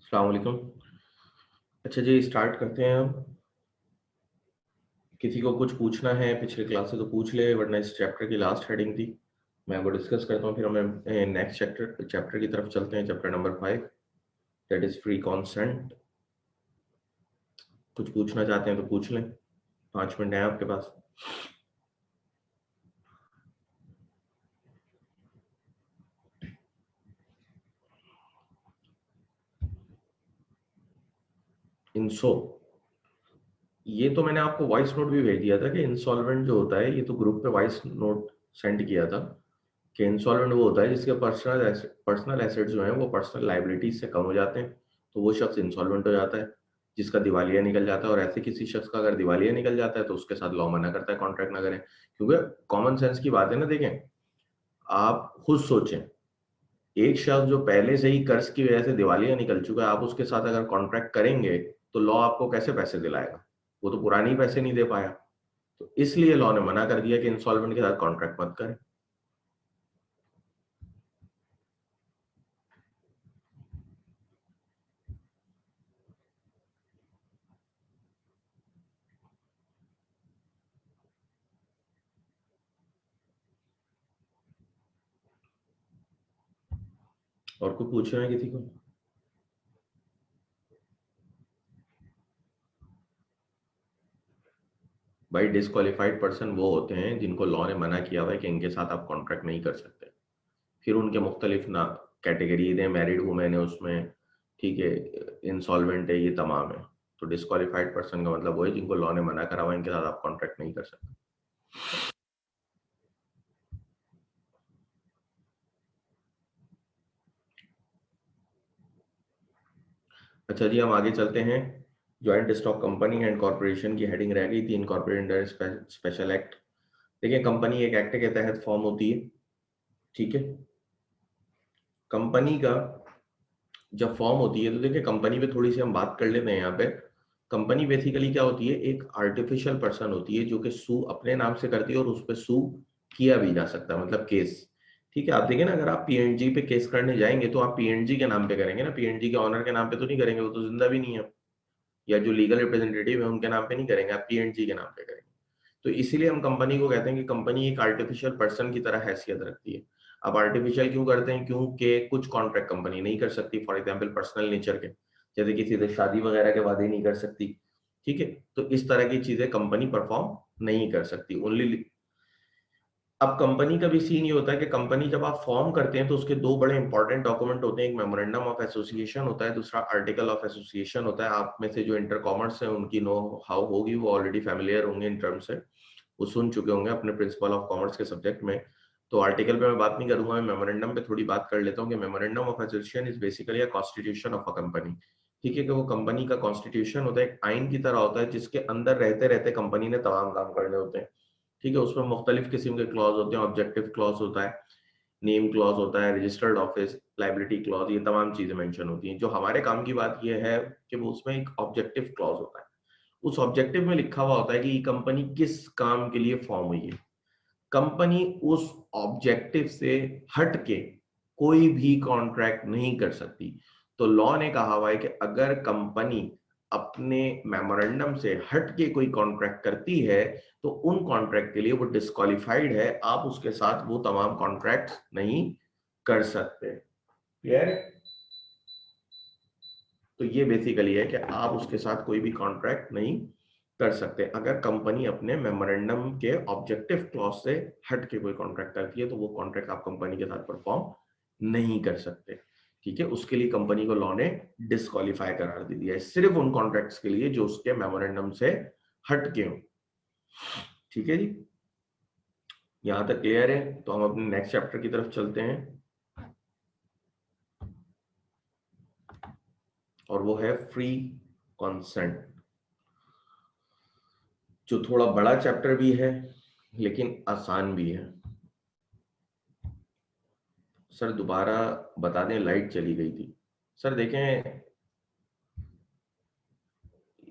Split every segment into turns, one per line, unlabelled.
अस्सलाम वालेकुम। अच्छा जी, स्टार्ट करते हैं हम। किसी को कुछ पूछना है पिछले क्लास से तो पूछ ले, वरना इस चैप्टर की लास्ट हेडिंग थी, मैं वो डिस्कस करता हूँ, फिर हमें नेक्स्ट चैप्टर की तरफ चलते हैं, chapter number 5, that is free consent. कुछ पूछना चाहते हैं तो पूछ लें, 5 मिनट है आपके पास। इंसो, ये तो मैंने आपको वॉइस नोट भी भेज दिया था कि इंसॉल्वेंट जो होता है, ये तो ग्रुप पे वॉइस नोट सेंड किया था कि इंसॉल्वेंट वो होता है जिसके पर्सनल एसेट्स जो हैं वो पर्सनल लाइबिलिटीज से कम हो जाते हैं, तो वो शख्स इंसॉल्वेंट हो जाता है, जिसका दिवालिया निकल जाता है। और ऐसे किसी शख्स का अगर दिवालिया निकल जाता है तो उसके साथ लॉ मना करता है कॉन्ट्रैक्ट ना करें, क्योंकि कॉमन सेंस की बात है ना। देखें, आप खुद सोचें, एक शख्स जो पहले से ही कर्ज की वजह से दिवालिया निकल चुका है, आप उसके साथ अगर कॉन्ट्रैक्ट करेंगे तो लॉ आपको कैसे पैसे दिलाएगा? वो तो पुराने ही पैसे नहीं दे पाया, तो इसलिए लॉ ने मना कर दिया कि इंस्टॉलमेंट के साथ कॉन्ट्रैक्ट मत करें। और कुछ पूछना है किसी को? भाई, डिस्क्वालिफाइड पर्सन वो होते हैं जिनको लॉ ने मना किया हुआ है कि इनके साथ आप कॉन्ट्रैक्ट नहीं कर सकते। फिर उनके मुख्तलिफ ना कैटेगरीज हैं, मैरिड वुमेन है उसमें, ठीक है, इंसॉल्वेंट है, ये तमाम है। तो डिस्क्वालिफाइड पर्सन का मतलब वो है जिनको लॉ ने मना करा हुआ है, इनके साथ आप कॉन्ट्रैक्ट नहीं कर सकते। अच्छा जी, हम आगे चलते हैं। Joint stock company and corporation की हेडिंग रह गई थी, इनकॉर्पोरेटेड अंडर स्पेशल एक्ट। देखिए, कंपनी एक एक्ट के तहत फॉर्म होती है, ठीक है। कंपनी का जब फॉर्म होती है तो देखिए, कंपनी पे थोड़ी सी हम बात कर लेते हैं यहाँ पे। कंपनी बेसिकली क्या होती है? एक आर्टिफिशियल पर्सन होती है जो कि सू अपने नाम से करती है और उस पर सू किया भी जा सकता है, मतलब केस। ठीक है, आप देखिए ना, अगर आप पीएनजी पे केस करने जाएंगे तो आप पीएनजी के नाम पे करेंगे ना, पीएनजी के ऑनर के नाम पे तो नहीं करेंगे, वो तो जिंदा भी नहीं है। या जो लीगल रिप्रेजेंटेटिव है उनके नाम पे नहीं करेंगे, आप पीएनजी के नाम पे करेंगे। तो इसीलिए हम कंपनी को कहते हैं कि कंपनी एक आर्टिफिशियल पर्सन की तरह हैसियत रखती है। अब आर्टिफिशियल क्यों करते हैं? क्योंकि कुछ कॉन्ट्रैक्ट कंपनी नहीं कर सकती, फॉर एग्जांपल पर्सनल नेचर के, जैसे किसी से शादी वगैरह के वादे नहीं कर सकती, ठीक है। तो इस तरह की चीजें कंपनी परफॉर्म नहीं कर सकती ओनली। अब कंपनी का भी सीन ये होता है कि कंपनी जब आप फॉर्म करते हैं तो उसके दो बड़े इंपॉर्टेंट डॉक्यूमेंट होते हैं, एक मेमोरेंडम ऑफ एसोसिएशन होता है, दूसरा आर्टिकल ऑफ एसोसिएशन होता है। आप में से जो इंटर कॉमर्स है उनकी नो हाउ होगी, वो ऑलरेडी फैमिलियर होंगे इन टर्म्स से, वो सुन चुके होंगे अपने प्रिंसिपल ऑफ कॉमर्स के सब्जेक्ट में। तो आर्टिकल पे मैं बात नहीं करूंगा, मैं मेमोरेंडम पे थोड़ी बात कर लेता हूँ कि memorandum of association is basically a constitution of a company. ठीक है, कि वो कंपनी का कॉन्स्टिट्यूशन होता है, एक आइन की तरह होता है जिसके अंदर रहते रहते कंपनी ने तमाम काम करने होते हैं। ठीक है, उसमें मुख्तलिफ किस्म के क्लॉज होते हैं, ऑब्जेक्टिव क्लॉज होता है, नेम क्लॉज होता है, रजिस्टर्ड ऑफिस, लाइबिलिटी क्लॉज, ये तमाम चीजें मेंशन होती हैं। जो हमारे काम की बात यह है कि वो उसमें एक ऑब्जेक्टिव क्लॉज होता है। उस ऑब्जेक्टिव में लिखा हुआ होता है कि ये कंपनी किस काम के लिए फॉर्म हुई है। कंपनी उस ऑब्जेक्टिव से हट के कोई भी कॉन्ट्रैक्ट नहीं कर सकती। तो लॉ ने कहा हुआ है कि अगर कंपनी अपने मेमोरेंडम से हट के कोई कॉन्ट्रैक्ट करती है तो उन कॉन्ट्रैक्ट के लिए वो डिस्क्वालिफाइड है, आप उसके साथ वो तमाम कॉन्ट्रैक्ट नहीं कर सकते। क्लियर? तो ये बेसिकली है कि आप उसके साथ कोई भी कॉन्ट्रैक्ट नहीं कर सकते। अगर कंपनी अपने मेमोरेंडम के ऑब्जेक्टिव क्लॉज से हट के कोई कॉन्ट्रैक्ट करती है तो वो कॉन्ट्रैक्ट आप कंपनी के साथ परफॉर्म नहीं कर सकते। ठीक है, उसके लिए कंपनी को लॉ ने डिस्क्वालीफाई करार दे दिया है, सिर्फ उन कॉन्ट्रैक्ट्स के लिए जो उसके मेमोरेंडम से हट के हो। ठीक है जी, यहां तक क्लियर है? तो हम अपने नेक्स्ट चैप्टर की तरफ चलते हैं, और वो है फ्री कॉन्सेंट, जो थोड़ा बड़ा चैप्टर भी है लेकिन आसान भी है। सर दोबारा बता दें, लाइट चली गई थी। सर देखें,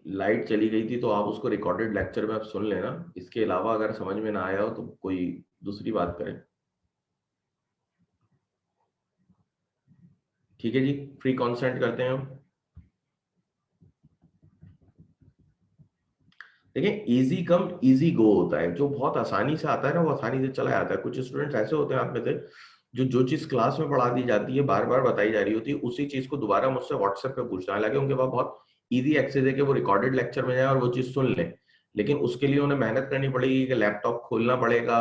लाइट चली गई थी तो आप उसको रिकॉर्डेड लेक्चर में आप सुन लेना, इसके अलावा अगर समझ में ना आया हो तो कोई दूसरी बात करें। ठीक है जी, फ्री कॉन्सेंट करते हैं हम। देखिए इजी कम इजी गो होता है, जो बहुत आसानी से आता है ना वो आसानी से चला जाता है। कुछ स्टूडेंट्स ऐसे होते हैं आप में से जो चीज क्लास में पढ़ा दी जाती है, बार बार बताई जा रही होती है, उसी चीज को दोबारा मुझसे व्हाट्सएप पे पूछना है, हालांकि उनके पास बहुत इजी एक्सेस है कि वो रिकॉर्डेड लेक्चर में जाए और वो चीज सुन ले, लेकिन उसके लिए उन्हें मेहनत करनी पड़ेगी कि लैपटॉप खोलना पड़ेगा,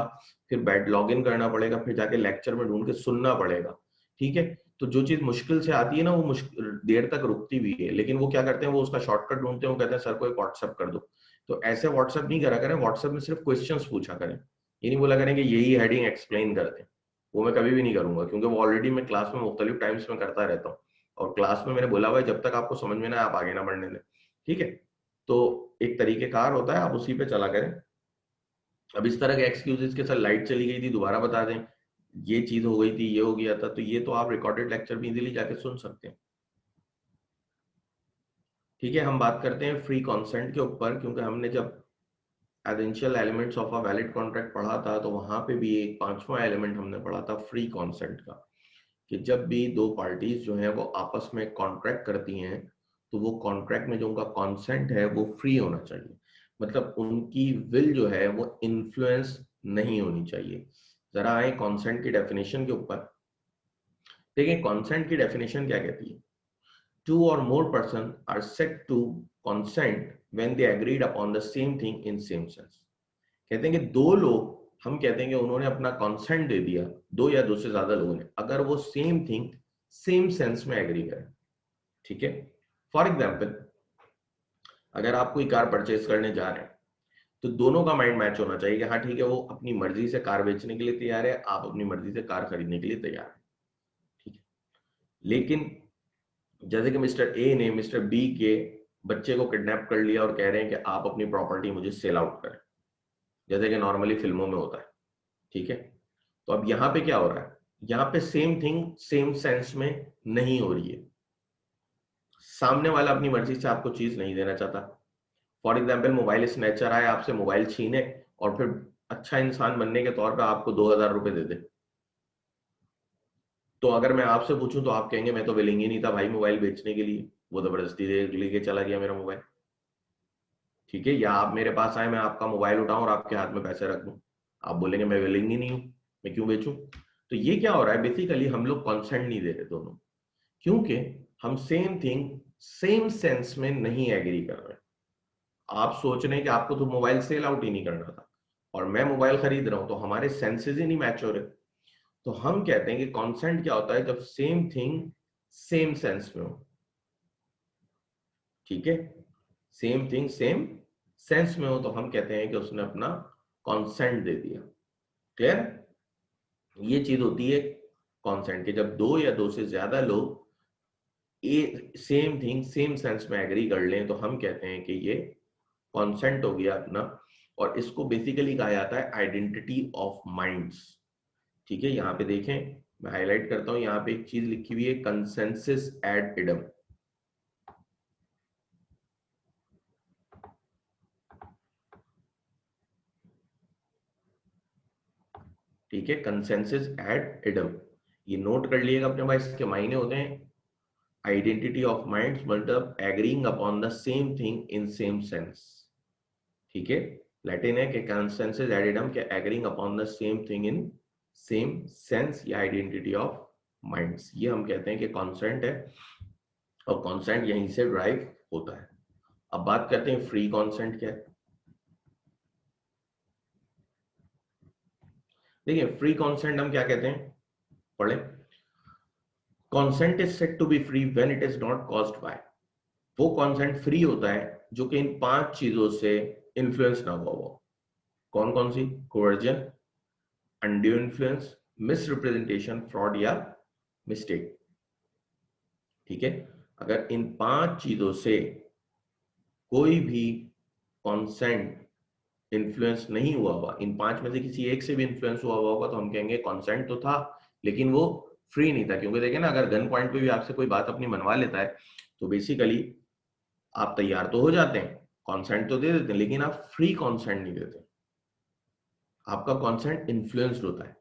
फिर बैड लॉग इन करना पड़ेगा, फिर जाके लेक्चर में ढूंढ के सुनना पड़ेगा। ठीक है, तो जो चीज मुश्किल से आती है ना वो मुश्किल देर तक रुकती भी है, लेकिन वो क्या करते हैं, वो उसका शॉर्टकट ढूंढते हैं, वो कहते हैं सर को एक व्हाट्सएप कर दो। तो ऐसे व्हाट्सएप नहीं करा करें, व्हाट्सएप में सिर्फ क्वेश्चंस पूछा करें, ये नहीं बोला करें कि यही हेडिंग एक्सप्लेन कर दें। वो मैं कभी भी नहीं करूंगा, क्योंकि वो ऑलरेडी मैं क्लास में मुख्तलिफ टाइम्स में करता रहता हूँ, और क्लास में मैंने बोला हुआ है जब तक आपको समझ में ना आए, आप आगे ना बढ़ने दें। ठीक है, तो एक तरीकेकार होता है, आप उसी पे चला करें। अब इस तरह के एक्सक्यूजेस के साथ लाइट चली गई थी दोबारा बता दें, ये चीज हो गई थी, ये हो गया था, तो ये तो आप रिकॉर्डेड लेक्चर में इजीली जाके सुन सकते हैं। ठीक है, हम बात करते हैं फ्री कॉन्सेंट के ऊपर, क्योंकि हमने जब essential elements of a valid contract पढ़ा था तो वहां पे भी एक पांचवा एलिमेंट हमने पढ़ा था फ्री कॉन्सेंट का, कि जब भी दो पार्टीज जो हैं वो आपस में कॉन्ट्रैक्ट करती हैं तो वो कॉन्ट्रैक्ट में जो उनका कॉन्सेंट है वो फ्री होना चाहिए, मतलब उनकी विल जो है वो इन्फ्लुएंस नहीं होनी चाहिए। जरा आए कॉन्सेंट की डेफिनेशन के ऊपर। देखिए कॉन्सेंट की डेफिनेशन क्या कहती है, two or more person are said to consent when they agreed upon the same thing in same sense। कहते हैं कि दो लोग, हम कहते हैं कि उन्होंने अपना कंसेंट दे दिया, दो या दो से ज्यादा लोगों ने, अगर वो सेम थिंग सेम सेंस में एग्री करें। ठीक है, फॉर एग्जाम्पल अगर आप कोई कार परचेज करने जा रहे हैं तो दोनों का माइंड मैच होना चाहिए कि हाँ ठीक है, वो अपनी मर्जी से कार बेचने के लिए तैयार है, आप अपनी मर्जी से कार खरीदने के लिए तैयार है। ठीक है, लेकिन जैसे कि मिस्टर ए ने मिस्टर बी के बच्चे को किडनैप कर लिया और कह रहे हैं कि आप अपनी प्रॉपर्टी मुझे सेल आउट करें, जैसे कि नॉर्मली फिल्मों में होता है। ठीक है, तो अब यहां पे क्या हो रहा है, यहाँ पे सेम थिंग सेम सेंस में नहीं हो रही है, सामने वाला अपनी मर्जी से आपको चीज नहीं देना चाहता। फॉर एग्जाम्पल मोबाइल स्नैचर आए, आपसे मोबाइल छीने और फिर अच्छा इंसान बनने के तौर पे आपको 2,000 रुपए दे दे, तो अगर मैं आपसे पूछूं तो आप कहेंगे मैं तो विलिंग ही नहीं था भाई मोबाइल बेचने के लिए, वो जबरदस्ती दे लेके चला गया मेरा मोबाइल। ठीक है, या आप मेरे पास आए, मैं आपका मोबाइल उठाऊं और आपके हाथ में पैसे रख दूं, आप बोलेंगे मैं विलिंग ही नहीं हूं, मैं क्यों बेचूं। तो ये क्या हो रहा है, बेसिकली हम लोग कॉन्सेंट नहीं दे रहे दोनों, क्योंकि हम सेम थिंग सेम सेंस में नहीं एग्री कर रहे। आप सोच रहे हैं कि आपको तो मोबाइल सेल आउट ही नहीं करना था, और मैं मोबाइल खरीद रहा हूं, तो हमारे सेंसेस ही नहीं मैच हो रहे। तो हम कहते हैं कि कॉन्सेंट क्या होता है, जब सेम थिंग सेम सेंस में हो। ठीक है, सेम थिंग सेम सेंस में हो तो हम कहते हैं कि उसने अपना कॉन्सेंट दे दिया। क्लियर, ये चीज होती है कॉन्सेंट के, जब दो या दो से ज्यादा लोग सेम थिंग सेम सेंस में एग्री कर लें तो हम कहते हैं कि ये कॉन्सेंट हो गया अपना, और इसको बेसिकली कहा जाता है आइडेंटिटी ऑफ माइंड्स। ठीक है, यहाँ पे देखें, मैं हाईलाइट करता हूं, यहाँ पे एक चीज लिखी हुई है कंसेंसस एड इडम। ठीक है, कंसेंसस एड इडम, ये नोट कर लिएगा अपने पास, इसके मायने होते हैं आइडेंटिटी ऑफ माइंड्स, मतलब agreeing upon the same thing in same sense. ठीक है, लैटिन है कि कंसेंसस एड इडम, के agreeing upon the same thing in same sense या आइडेंटिटी ऑफ माइंड्स, ये हम कहते हैं कि कॉन्सेंट है, और कॉन्सेंट यहीं से ड्राइव होता है। अब बात करते हैं फ्री कॉन्सेंट क्या है। देखिए फ्री कॉन्सेंट हम क्या कहते हैं, पढ़े, consent is said to be free when it is not caused by, वो कॉन्सेंट फ्री होता है जो कि इन पांच चीजों से इन्फ्लुएंस ना हुआ हो। कौन कौन सी, coercion, undue influence, misrepresentation, fraud या मिस्टेक। ठीक है, अगर इन पांच चीजों से कोई भी कॉन्सेंट इन्फ्लुएंस नहीं हुआ होगा, इन पांच में से किसी एक से भी इन्फ्लुएंस हुआ होगा, तो हम कहेंगे कॉन्सेंट तो था लेकिन वो फ्री नहीं था। क्योंकि देखिए ना, अगर गन पॉइंट पे भी आपसे कोई बात अपनी मनवा लेता है तो बेसिकली आप तैयार तो हो जाते हैं, कॉन्सेंट तो दे देते हैं, लेकिन आप फ्री कॉन्सेंट नहीं देते, आपका कॉन्सेंट इन्फ्लुएंस्ड होता है,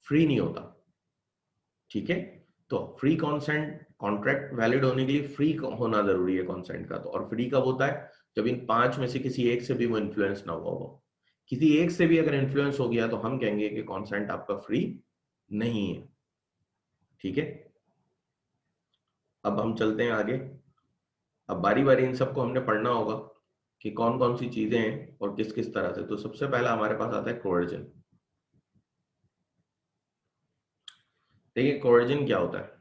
फ्री नहीं होता। ठीक है, तो फ्री कॉन्सेंट, कॉन्ट्रैक्ट वैलिड होने के लिए फ्री होना जरूरी है कॉन्सेंट का। तो और फ्री कब होता है? जब इन 5 में से किसी एक से भी वो इन्फ्लुएंस ना हुआ हो। किसी एक से भी अगर इन्फ्लुएंस हो गया तो हम कहेंगे कि कॉन्सेंट आपका फ्री नहीं है। ठीक है, अब हम चलते हैं आगे। अब बारी बारी इन सबको हमने पढ़ना होगा कि कौन कौन सी चीजें हैं और किस किस तरह से। तो सबसे पहला हमारे पास आता है कोवर्जन। देखिए कोवर्जन क्या होता है?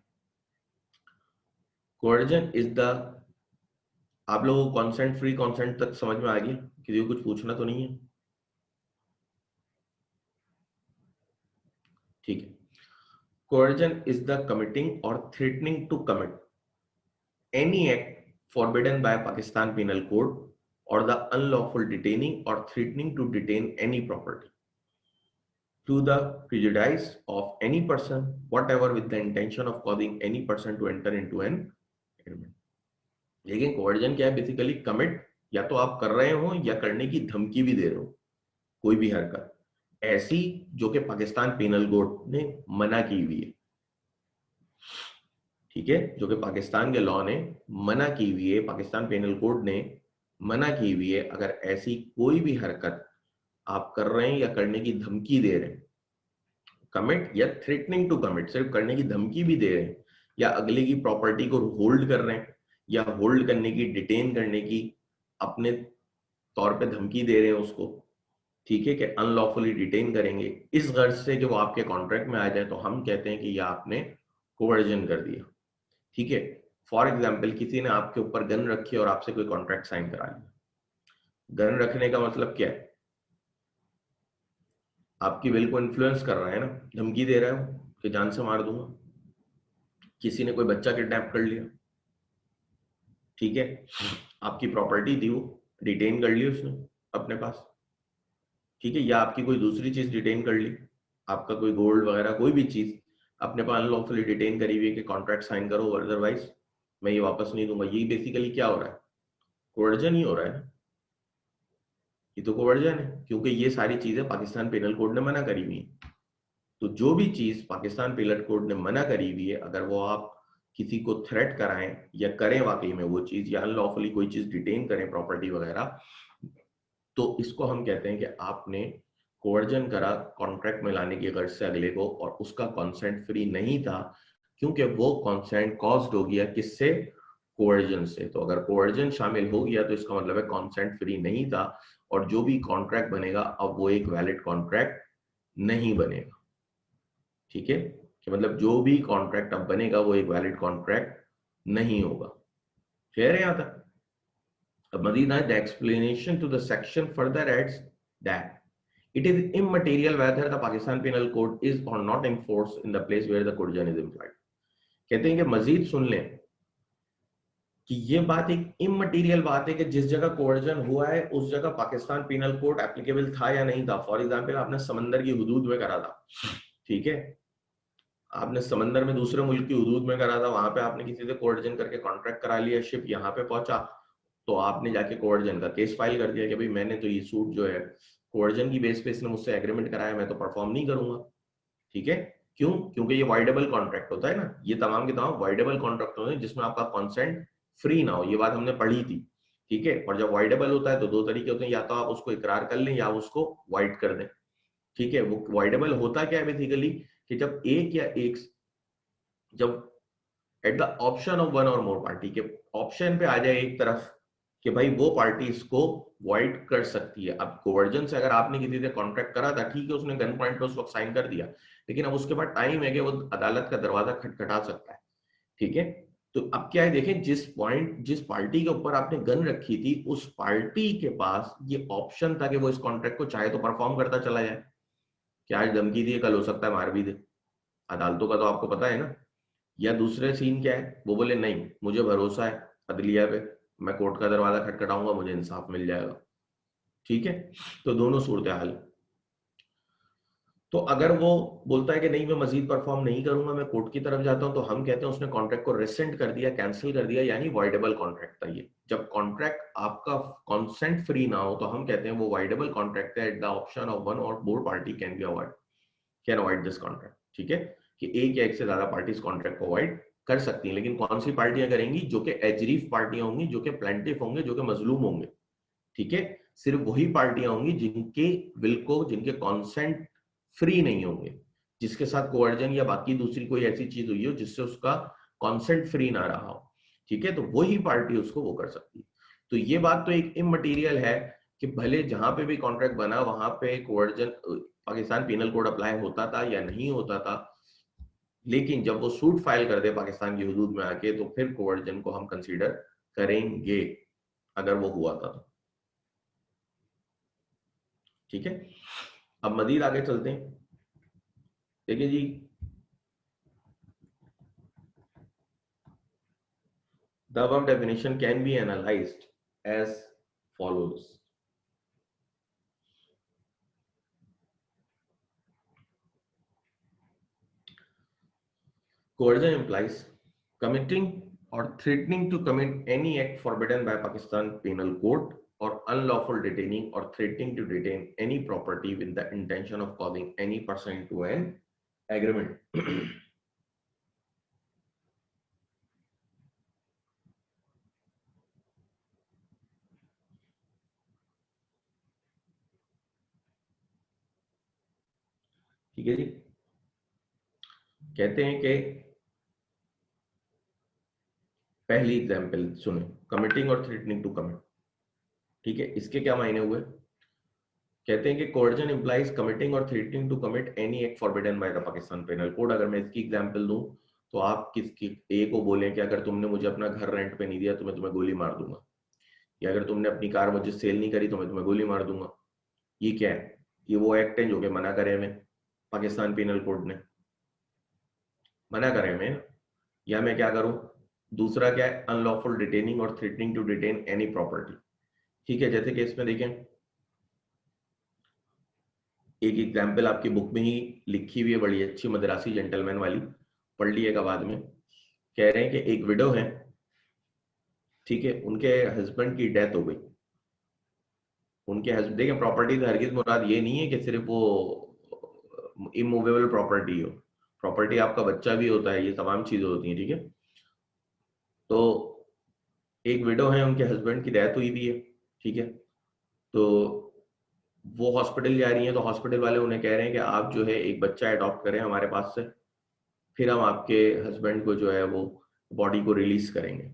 कोवर्जन इज द, आप लोगों को कॉन्सेंट फ्री कॉन्सेंट तक समझ में आ गया? किसी को कुछ पूछना तो नहीं है? ठीक है। Coercion is the committing or threatening to commit any act forbidden by Pakistan Penal Code or the unlawful detaining or threatening to detain any property to the prejudice of any person whatever with the intention of causing any person to enter into an agreement। लेकिन coercion क्या है? Basically commit, या तो आप कर रहे हो या करने की धमकी भी दे रहे हो कोई भी हरकत ऐसी जो कि पाकिस्तान पेनल कोड ने मना की हुई है। ठीक है, जो कि पाकिस्तान के लॉ ने मना की हुई है, पाकिस्तान पेनल कोड ने मना की हुई है। अगर ऐसी कोई भी हरकत आप कर रहे हैं या करने की धमकी दे रहे हैं, कमिट या थ्रेटनिंग टू कमिट, सिर्फ करने की धमकी भी दे रहे हैं, या अगले की प्रॉपर्टी को होल्ड कर रहे हैं, या होल्ड करने की, डिटेन करने की अपने तौर पे धमकी दे रहे हैं उसको, ठीक है, कि अनलॉफुली डिटेन करेंगे इस गर्ज से कि वो आपके कॉन्ट्रैक्ट में आ जाए, तो हम कहते हैं कि यह आपने कोवर्जन कर दिया। ठीक है, फॉर एग्जाम्पल किसी ने आपके ऊपर गन रखी और आपसे कोई कॉन्ट्रैक्ट साइन करा लिया। गन रखने का मतलब क्या है? आपकी विल को इन्फ्लुएंस कर रहा है ना, धमकी दे रहा है कि जान से मार दूंगा। किसी ने कोई बच्चा किडनैप कर लिया, ठीक है, आपकी प्रॉपर्टी थी, वो डिटेन कर ली उसने अपने पास, ठीक है, या आपकी कोई दूसरी चीज डिटेन कर ली, आपका कोई गोल्ड वगैरह कोई भी चीज अपने पास अनलॉफुली डिटेन करी हुई है कि कॉन्ट्रैक्ट साइन करो अदरवाइज मैं ये वापस नहीं दूंगा। ये बेसिकली क्या हो रहा है? कोवर्जन ही हो रहा है ना, ये तो कोवर्जन है, क्योंकि ये सारी चीजें पाकिस्तान पेनल कोड ने मना करी हुई है। तो जो भी चीज पाकिस्तान पेनल कोड ने मना करी हुई है, अगर वो आप किसी को थ्रेट कराएं या करें वाकई में वो चीज, या अनलॉफुली कोई चीज डिटेन करें प्रॉपर्टी वगैरह, तो इसको हम कहते हैं कि आपने कोवर्जन करा कॉन्ट्रैक्ट में लाने की गर्ज से अगले को, और उसका कॉन्सेंट फ्री नहीं था, क्योंकि वो कॉन्सेंट कॉज्ड हो गया किससे? कोवर्जन से। तो अगर कोवर्जन शामिल हो गया तो इसका मतलब है कॉन्सेंट फ्री नहीं था, और जो भी कॉन्ट्रैक्ट बनेगा अब वो एक वैलिड कॉन्ट्रैक्ट नहीं बनेगा। ठीक है, कि मतलब जो भी कॉन्ट्रैक्ट अब बनेगा वो एक वैलिड कॉन्ट्रैक्ट नहीं होगा। क्लियर है यहां तक? अब मजीद है, the explanation to the section further adds that it is immaterial whether the Pakistan Penal Code is or not enforced in the place where the coercion is implied। कहते हैं कि मजीद सुन लें कि ये बात एक इमटेरियल बात है कि जिस जगह कोवर्जन हुआ है उस जगह पाकिस्तान पीनल कोड एप्लीकेबल था या नहीं था। फॉर एग्जांपल आपने समंदर की हुदूद में करा था, ठीक है, आपने समंदर में दूसरे मुल्क की हुदूद में करा था, वहां पे आपने किसी से कोवर्जन करके कॉन्ट्रैक्ट करा लिया, शिप यहाँ पे पहुंचा, तो आपने जाके कोवर्जन का केस फाइल कर दिया कि भाई मैंने तो ये सूट जो है कोवर्जन की बेस पे इसने मुझसे एग्रीमेंट कराया, मैं तो परफॉर्म नहीं करूंगा। ठीक है, क्यों? क्योंकि ये वाइडेबल कॉन्ट्रैक्ट होता है ना, ये तमाम के तमाम वाइडेबल कॉन्ट्रैक्ट होते हैं जिसमें आपका कॉन्सेंट फ्री ना हो। ये बात हमने पढ़ी थी, ठीक है। और जब वाइडेबल होता है तो दो तरीके होते हैं, या तो आप उसको इकरार कर लें या उसको वाइड कर दें। ठीक है, वो वाइडेबल होता क्या है बेसिकली, कि जब एक या एक, जब eight the option of one or more party के ऑप्शन पे आ जाए एक तरफ कि भाई वो पार्टी इसको वॉइड कर सकती है। अब कोवर्जन से अगर आपने किसी से कॉन्ट्रैक्ट करा था, ठीक है, उसने गन पॉइंट पे उस वक्त साइन कर दिया, लेकिन अब उसके बाद टाइम है कि वो अदालत का दरवाजा खटखटा सकता है। ठीक है, तो अब क्या है, देखें, जिस पार्टी के ऊपर आपने गन रखी थी उस पार्टी के पास ये ऑप्शन था कि वो इस कॉन्ट्रैक्ट को चाहे तो परफॉर्म करता चला जाए। क्या आज धमकी दी, कल हो सकता है मार भी दे। अदालतों का तो आपको पता है ना। या दूसरे सीन क्या है, वो बोले नहीं मुझे भरोसा है अदलिया पे, मैं कोर्ट का दरवाजा खटखटाऊंगा, मुझे इंसाफ मिल जाएगा। ठीक है, तो दोनों सूरत हाल। तो अगर वो बोलता है कि नहीं मैं मजीद परफॉर्म नहीं करूंगा, मैं कोर्ट की तरफ जाता हूं, तो हम कहते हैं उसने कॉन्ट्रैक्ट को रेसेंड कर दिया, कैंसिल कर दिया, यानी वाइडेबल कॉन्ट्रैक्ट था ये। जब कॉन्ट्रैक्ट आपका कॉन्सेंट फ्री ना हो तो हम कहते हैं वो वाइडेबल कॉन्ट्रैक्ट है। At the option of one or more party can be avoid, can avoid this contract. ठीक है, कि एक या एक से ज्यादा पार्टीज कॉन्ट्रैक्ट को अवॉइड कर सकती हैं, लेकिन कौन सी पार्टियां करेंगी? जो कि एजरीफ पार्टियां होंगी, जो कि प्लेंटिफ होंगे, जो कि मजलूम होंगे, ठीक है। सिर्फ वही पार्टियां होंगी जिनके विल को, जिनके कॉन्सेंट फ्री नहीं होंगे, जिसके साथ कोवर्जन या बाकी दूसरी कोई ऐसी चीज हुई हो जिससे उसका कॉन्सेंट फ्री ना रहा हो, ठीक है, तो वही पार्टी उसको वो कर सकती है। तो ये बात तो एक इमटेरियल है कि भले जहां पे भी कॉन्ट्रैक्ट बना वहां पे coercion, Pakistan penal code apply होता था या नहीं होता था, लेकिन जब वो सूट फाइल कर दे पाकिस्तान की हदूद में आके तो फिर कोवर्जन को हम कंसीडर करेंगे, अगर वो हुआ था तो, ठीक है। अब मजीद आगे चलते हैं। देखिए जी, the above definition can be analyzed as follows. Coercion implies committing or threatening to commit any act forbidden by Pakistan Penal Code, or unlawful detaining or threatening to detain any property with the intention of causing any person into an agreement. ठीक है जी, कहते हैं कि पहली example सुने, committing or threatening to commit, ठीक है, इसके क्या मायने हुए? कहते हैं कि coercion implies committing or threatening to commit any act forbidden by the Pakistan penal code. अगर मैं इसकी एग्जांपल दूं तो आप किसकी ए को बोलें कि अगर तुमने मुझे अपना घर रेंट पे नहीं दिया तो मैं तुम्हें गोली मार दूंगा, या अगर तुमने अपनी कार मुझे सेल नहीं करी तो मैं तुम्हें गोली मार दूंगा। ये क्या है? ये वो एक्ट है जो कि मना करे हमें पाकिस्तान पेनल कोड ने, मना करे हमें। या मैं क्या करूं? दूसरा क्या है? Unlawful detaining or threatening to detain any property, ठीक है। जैसे कि इसमें देखें, एक एग्जाम्पल आपकी बुक में ही लिखी हुई है, बड़ी अच्छी मद्रासी जेंटलमैन वाली, पढ़ लिएगा बाद में। कह रहे हैं कि एक विडो है, ठीक है, उनके हस्बैंड की डेथ हो गई। उनके हस्बैंड, देखिए प्रॉपर्टी से हरगिज मुराद ये नहीं है कि सिर्फ वो इमूवेबल प्रॉपर्टी हो, प्रॉपर्टी आपका बच्चा भी होता है, ये तमाम चीजें होती हैं, ठीक है। तो एक विडो है, उनके हस्बैंड की डेथ हुई भी है, ठीक है। तो वो हॉस्पिटल जा रही हैं, तो हॉस्पिटल वाले उन्हें कह रहे हैं कि आप जो है एक बच्चा अडॉप्ट करें हमारे पास से, फिर हम आपके हस्बैंड को जो है वो बॉडी को रिलीज करेंगे,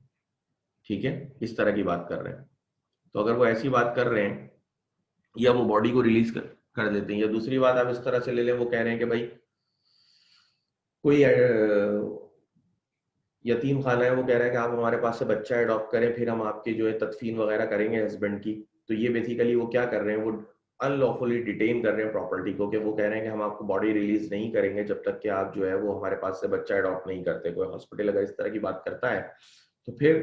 ठीक है। इस तरह की बात कर रहे हैं। तो अगर वो ऐसी बात कर रहे हैं या वो बॉडी को रिलीज कर देते हैं, या दूसरी बात आप इस तरह से ले लें, वो कह रहे हैं कि भाई कोई यतीम खाना है, वो कह रहा है कि आप हमारे पास से बच्चा अडॉप्ट करें, फिर हम आपकी जो है तदफीन वगैरह करेंगे हस्बैंड की। तो ये बेसिकली वो क्या कर रहे हैं? वो अनलॉफुली डिटेन कर रहे हैं प्रॉपर्टी को, कि वो कह रहे हैं कि हम आपको बॉडी रिलीज नहीं करेंगे जब तक कि आप जो है वो हमारे पास से बच्चा अडॉप्ट नहीं करते। कोई हॉस्पिटल अगर इस तरह की बात करता है तो फिर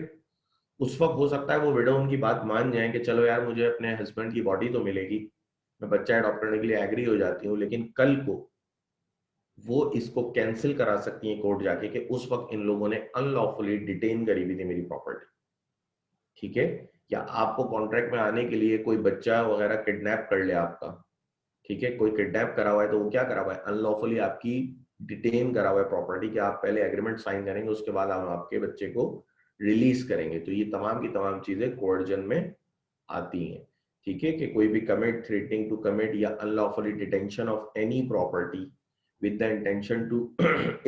उस वक्त हो सकता है वो विडो उनकी बात मान जाए कि चलो यार मुझे अपने हस्बैंड की बॉडी तो मिलेगी, मैं बच्चा अडॉप्ट करने के लिए एग्री हो जाती हूँ, लेकिन कल को वो इसको कैंसिल करा सकती है कोर्ट जाके कि उस वक्त इन लोगों ने अनलॉफुली डिटेन करी हुई थी मेरी प्रॉपर्टी, ठीक है। या आपको कॉन्ट्रैक्ट में आने के लिए कोई बच्चा वगैरह किडनैप कर ले आपका, ठीक है, कोई किडनैप करा हुआ है, तो वो क्या करा हुआ है? अनलॉफुली आपकी डिटेन करा हुआ है प्रॉपर्टी, कि आप पहले एग्रीमेंट साइन करेंगे, उसके बाद हम आपके बच्चे को रिलीज करेंगे। तो ये तमाम की तमाम चीजें कोर्जन में आती हैं, ठीक है। कि कोई भी कमिट, थ्रेटनिंग टू कमिट, या unlawfully detention of any property with the intention to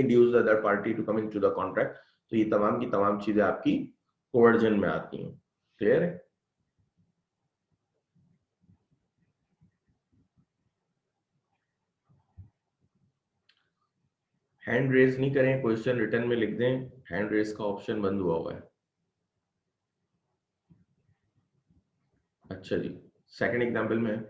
induce the other party to come into the contract, तो ये तमाम की तमाम चीजें आपकी कोवर्जन में आती हैं। क्लियर है? हैंड रेज नहीं करें, क्वेश्चन रिटर्न में लिख दें, हैंड रेज का ऑप्शन बंद हुआ हुआ है। अच्छा जी, सेकंड एग्जांपल में,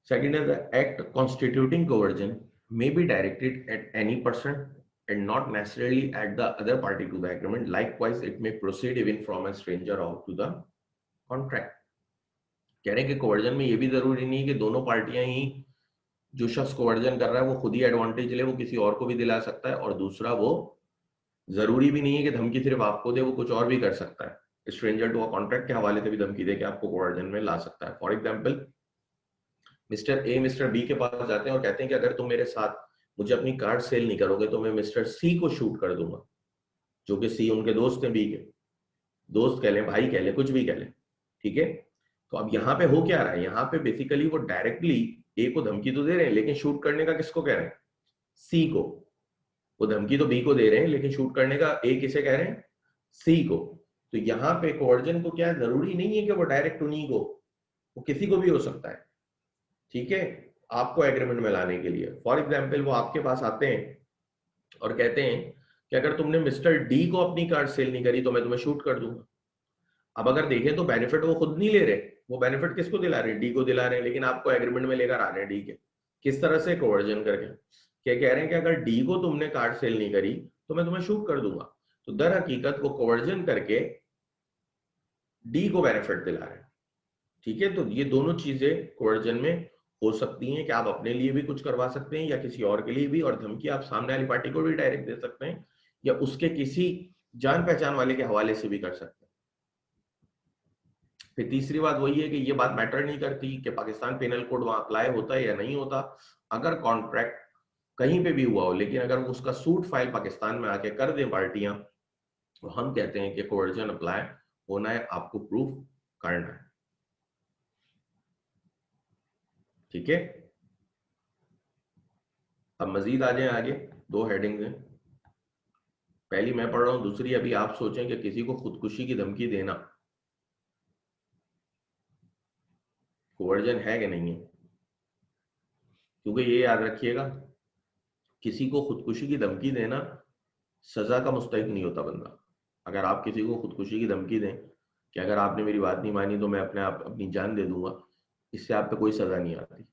second is the act constituting coercion may be directed at any person and not necessarily at the other party to the agreement. Likewise, it may proceed even from a stranger out to the contract. कह रहे हैं कि coercion में ये भी जरूरी नहीं कि दोनों पार्टियां ही, जो शख्स कोवर्जन कर रहा है वो खुद ही एडवांटेज ले, वो किसी और को भी दिला सकता है, और दूसरा वो जरूरी भी नहीं है कि धमकी सिर्फ आपको दे, वो कुछ और भी कर सकता है। स्ट्रेंजर टू अ कॉन्ट्रैक्ट के हवाले से भी धमकी दे के आपको कोवर्जन में ला सकता है। For example, mister A mister B के पास जाते हैं और कहते हैं कि अगर तुम मेरे साथ मुझे अपनी कार सेल नहीं करोगे तो मैं मिस्टर सी को शूट कर दूंगा, जो कि सी उनके दोस्त हैं, बी के दोस्त कह लें, भाई कह लें, कुछ भी कह लें, ठीक है। तो अब यहाँ पे हो क्या रहा है, यहाँ पे बेसिकली वो डायरेक्टली ए को धमकी तो दे रहे हैं, लेकिन शूट करने का किसको कह रहे हैं, सी को। वो धमकी तो बी को दे रहे हैं, लेकिन शूट करने का ए किसे कह रहे हैं, सी को। तो यहाँ पे कोवर्जन को क्या जरूरी नहीं है कि वो डायरेक्ट उन्हीं को, वो किसी को भी हो सकता है, ठीक है, आपको एग्रीमेंट में लाने के लिए। फॉर एग्जाम्पल वो आपके पास आते हैं और कहते हैं कि अगर तुमने मिस्टर डी को अपनी कार सेल नहीं करी तो मैं तुम्हें शूट कर दूंगा। अब अगर देखें तो बेनिफिट वो खुद नहीं ले रहे, वो बेनिफिट किसको दिला रहे हैं, डी को दिला रहे हैं, लेकिन आपको एग्रीमेंट में लेकर आ रहे हैं डी के। किस तरह से, कोवर्जन करके। क्या कह रहे हैं कि अगर डी को तुमने कार सेल नहीं करी तो मैं तुम्हें शूट कर दूंगा। तो दर हकीकत वो कोवर्जन करके डी को बेनिफिट दिला रहे हैं, ठीक है। तो ये दोनों चीजें कोवर्जन में हो सकती हैं कि आप अपने लिए भी कुछ करवा सकते हैं या किसी और के लिए भी, और धमकी आप सामने वाली पार्टी को भी डायरेक्ट दे सकते हैं या उसके किसी जान पहचान वाले के हवाले से भी कर सकते हैं। फिर तीसरी बात वही है कि ये बात मैटर नहीं करती कि पाकिस्तान पेनल कोड वहां अप्लाई होता है या नहीं होता। अगर कॉन्ट्रैक्ट कहीं पे भी हुआ हो, लेकिन अगर उसका सूट फाइल पाकिस्तान में आके कर दें पार्टियां, तो हम कहते हैं कि कोवर्जन अप्लाई होना है, आपको प्रूफ करना है, ठीक है। अब मजीद आ जाए आगे, दो हेडिंग्स हैं, पहली मैं पढ़ रहा हूं, दूसरी अभी आप सोचें कि किसी को खुदकुशी की धमकी देना कोवर्जन है कि नहीं है। क्योंकि ये याद रखिएगा, किसी को खुदकुशी की धमकी देना सजा का मुस्तहिक नहीं होता बंदा। अगर आप किसी को खुदकुशी की धमकी दें कि अगर आपने मेरी बात नहीं मानी तो मैं अपने आप अपनी जान दे दूंगा, इससे आप पे कोई सजा नहीं आती।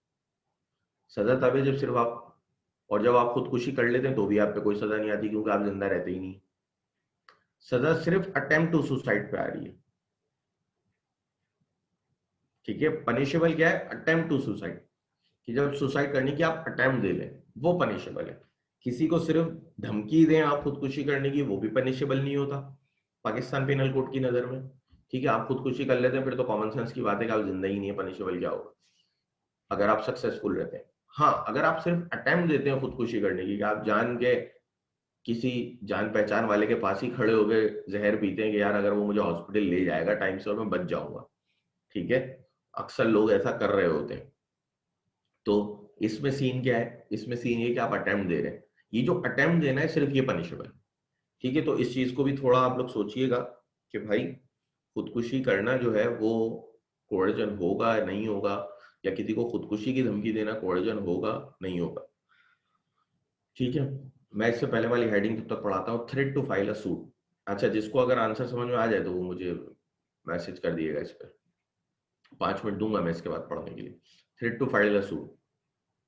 सजा तब है जब सिर्फ आप, और जब आप खुदकुशी कर लेते हैं तो भी आप पे कोई सजा नहीं आती, क्योंकि आप जिंदा रहते ही नहीं। सजा सिर्फ अटेम्प्ट टू सुसाइड पे आ रही है, ठीक है। पनिशेबल क्या है, अटेम्प्ट टू सुसाइड, कि जब सुसाइड करने की आप अटेम्प्ट दे लें वो पनिशेबल है। किसी को सिर्फ धमकी दें आप खुदकुशी करने की, वो भी पनिशेबल नहीं होता पाकिस्तान पेनल कोड की नजर में, ठीक है। आप खुदकुशी कर लेते हैं फिर तो कॉमन सेंस की बात है कि आप जिंदा ही नहीं है, पनिशेबल क्या होगा अगर आप सक्सेसफुल रहते हैं। हाँ, अगर आप सिर्फ अटेम्प्ट देते हैं खुदकुशी करने की, कि आप जान के किसी जान पहचान वाले के पास ही खड़े हो गए, जहर पीते हैं कि यार अगर वो मुझे हॉस्पिटल ले जाएगा टाइम से और मैं बच जाऊंगा, ठीक है, अक्सर लोग ऐसा कर रहे होते हैं। तो इसमें सीन क्या है, इसमें सीन ये कि आप अटेम्प्ट दे रहे हैं, ये जो अटेम्प्ट देना है सिर्फ ये पनिशेबल, ठीक है। तो इस चीज को भी थोड़ा आप लोग सोचिएगा कि भाई खुदकुशी करना जो है वो कोर्जन होगा या नहीं होगा, या किसी को खुदकुशी की धमकी देना कोर्जन होगा नहीं होगा, ठीक है। मैं इससे पहले वाली हेडिंग तब तक पढ़ाता हूँ, threat to file a suit. अच्छा, जिसको अगर आंसर समझ में आ जाए तो वो मुझे मैसेज कर दिएगा इस पर, 5 मिनट दूंगा मैं इसके बाद पढ़ने के लिए। Threat to file a suit,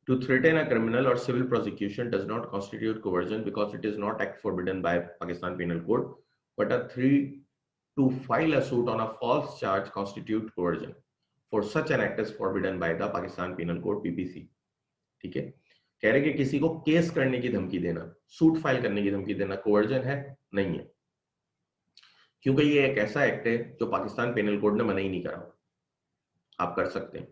to threaten a criminal or civil prosecution does not constitute coercion because it is not act forbidden by Pakistan Penal Code, but a threat to file a suit on a false charge constitute coercion. For such an act is forbidden by the Pakistan Penal Code. ठीक है, कह रहे कि किसी को case करने की धमकी देना, सूट फाइल करने की धमकी देना कोवर्जन है नहीं है, क्योंकि ये एक ऐसा एक्ट है जो पाकिस्तान पेनल कोड ने मना ही नहीं करा। आप कर सकते हैं,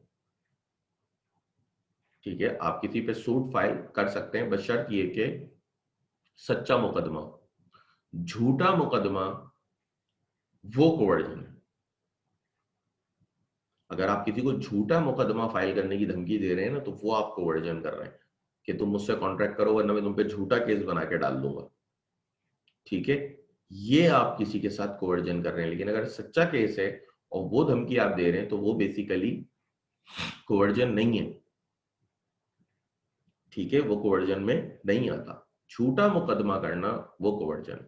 ठीक है, आप किसी पे सूट फाइल कर सकते हैं, बशर्त ये कि सच्चा मुकदमा, झूठा मुकदमा वो कोवर्जन है। अगर आप किसी को झूठा मुकदमा फाइल करने की धमकी दे रहे हैं ना, तो वो आप कोवर्जन कर रहे हैं कि तुम मुझसे कॉन्ट्रैक्ट करो वरना मैं तुम पे झूठा केस बना के डाल दूंगा, ठीक है। ये आप किसी के साथ कोवर्जन कर रहे हैं। लेकिन अगर सच्चा केस है और वो धमकी आप दे रहे हैं तो वो बेसिकली कोवर्जन नहीं है, ठीक है, वो कोवर्जन में नहीं आता। झूठा मुकदमा करना वो कोवर्जन।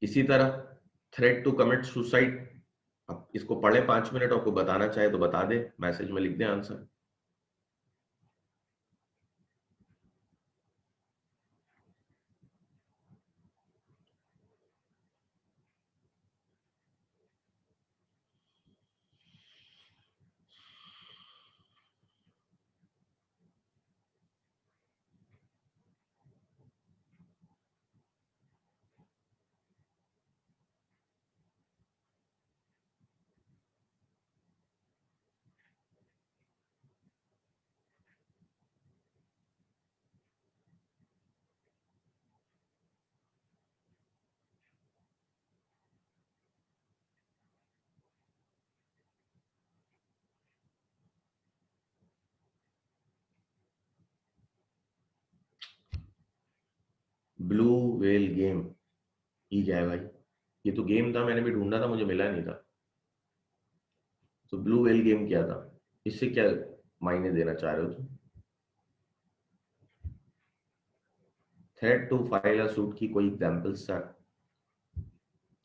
इसी तरह थ्रेट टू कमिट सुसाइड, अब इसको पढ़े 5 मिनट और कोई बताना चाहे तो बता दे, मैसेज में लिख दे आंसर। ब्लू वेल गेम, ये क्या है भाई? ये तो गेम था, मैंने भी ढूंढा था, मुझे मिला नहीं था। तो ब्लू वेल गेम क्या था? इससे क्या मायने देना चाह रहे हो तुम? Threat to file a suit की कोई example sir?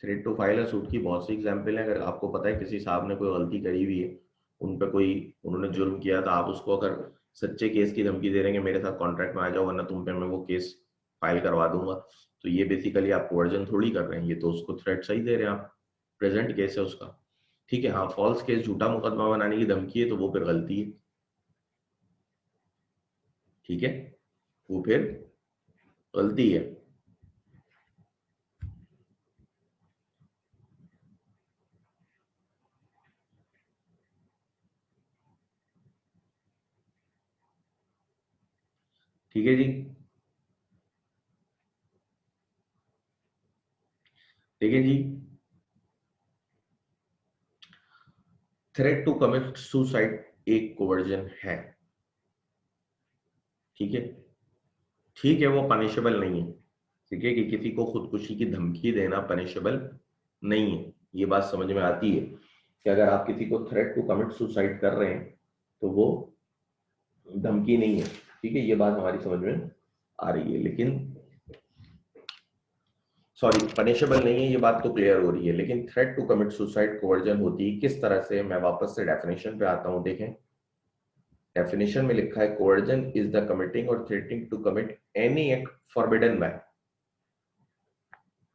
Threat to file a suit की बहुत सी एग्जांपल है। अगर आपको पता है किसी साहब ने कोई गलती करी हुई है, उन पे कोई, उन्होंने जुर्म किया था, आप उसको अगर सच्चे केस की धमकी दे रहे हैं मेरे साथ कॉन्ट्रैक्ट में आ जाओ वरना तुम पे मैं वो केस फाइल करवा दूंगा, तो ये बेसिकली आप कोवर्जन थोड़ी कर रहे हैं, ये तो उसको थ्रेट सही दे रहे हैं आप। प्रेजेंट केस है उसका। ठीक है, हाँ फॉल्स केस, झूठा मुकदमा बनाने की धमकी है तो वो फिर गलती है। ठीक है, वो फिर गलती है। ठीक है जी। ठीक है जी। थ्रेट टू कमिट सुसाइड एक कोवर्जन है। ठीक है। ठीक है, वो पनिशेबल नहीं है। ठीक है, कि किसी को खुदकुशी की धमकी देना पनिशेबल नहीं है। ये बात समझ में आती है कि अगर आप किसी को थ्रेट टू कमिट सुसाइड कर रहे हैं तो वो धमकी नहीं है। ठीक है, ये बात हमारी समझ में आ रही है। लेकिन सॉरी, पनिशेबल नहीं है, ये बात तो क्लियर हो रही है। लेकिन threat to commit suicide coercion होती है किस तरह से, मैं वापस से डेफिनेशन पे आता हूं, देखें। डेफिनेशन में लिखा है coercion is the committing or threatening to commit any act forbidden by,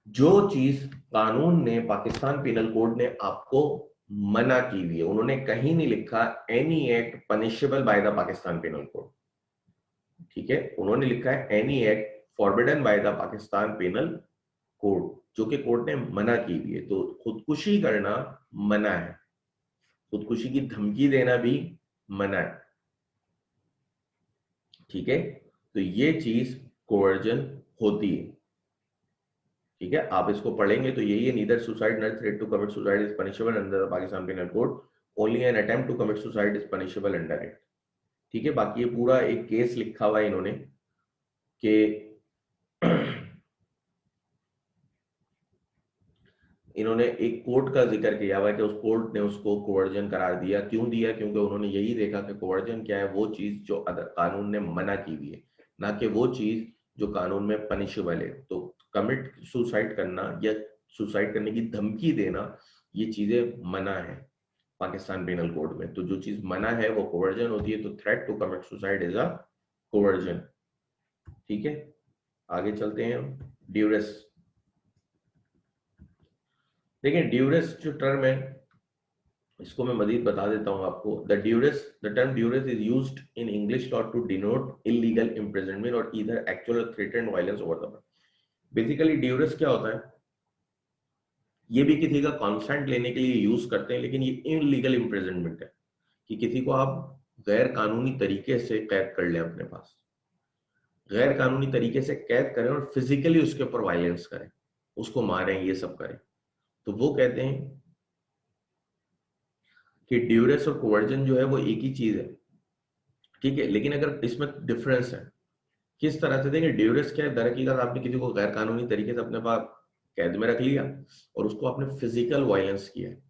जो चीज कानून ने, पाकिस्तान पिनल कोड ने आपको मना की हुई है। उन्होंने कहीं नहीं लिखा any act punishable bye the Pakistan penal code. ठीक है, उन्होंने लिखा है any act forbidden by the Pakistan penal code, जो कि कोर्ट ने मना की हुई है। तो खुदकुशी करना मना है, खुदकुशी की धमकी देना भी मना है। ठीक है, तो ये चीज कोवर्जन होती है। ठीक है, आप इसको पढ़ेंगे तो यही है, neither suicide nor threat to commit suicide is punishable under the Pakistan penal code, only an attempt to commit suicide is punishable under it. ठीक है, बाकी ये पूरा एक केस लिखा हुआ है इन्होंने कि इन्होंने एक कोर्ट का जिक्र किया हुआ है कि उस कोर्ट ने उसको कोवर्जन करार दिया। क्यों दिया? क्योंकि उन्होंने यही देखा कि कोवर्जन क्या है, वो चीज जो कानून ने मना की हुई है, ना कि वो चीज जो कानून में पनिशेबल है। तो कमिट सुसाइड करना या सुसाइड करने की धमकी देना, ये चीजें मना है पाकिस्तान पेनल कोड में। तो जो चीज मना है वो कोवर्जन होती है। तो threat to commit suicide is a coercion. ठीक है, आगे चलते हैं हम। ड्यूरेस, देखिए ड्यूरेस जो टर्म है इसको मैं मजीद बता देता हूं आपको। The term duress is used in English law to denote illegal imprisonment or either actual or threatened violence over the body. Basically duress क्या होता है, ये भी किसी का कॉन्सेंट लेने के लिए यूज करते हैं, लेकिन ये इलीगल इम्प्रिजनमेंट है कि किसी को आप गैर कानूनी तरीके से कैद कर लें अपने पास, गैर कानूनी तरीके से कैद करें और फिजिकली उसके ऊपर वायलेंस करें, उसको मारें, ये सब करें, तो वो कहते हैं कि ड्यूरेस और कोवर्जन जो है वो एक ही चीज है। ठीक है, लेकिन अगर इसमें डिफरेंस है, किस तरह से देंगे। ड्यूरेस क्या है, दरअकीकत आपने किसी को गैर कानूनी तरीके से अपने पास कैद में रख लिया और उसको आपने फिजिकल वायलेंस किया है।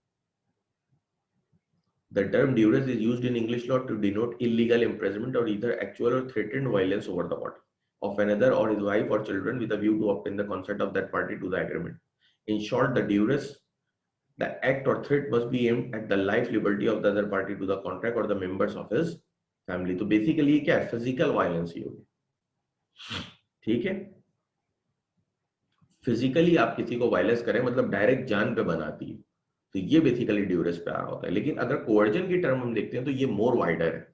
The term duress is used in English law to denote illegal imprisonment or either actual or threatened violence over the body of another or his wife or children with a view to obtain the consent of that party to the agreement. In short, the duress, the act or threat must be aimed at the life, liberty of the other party to the contract or the members of his family. तो basically क्या है, physical violence ही होगी। ठीक है, physically आप किसी को violence करें मतलब डायरेक्ट जान पे बनाती है, तो ये बेसिकली ड्यूरेस पे आ रहा होता है। लेकिन अगर कोवर्जन की टर्म हम देखते हैं तो ये मोर वाइडर है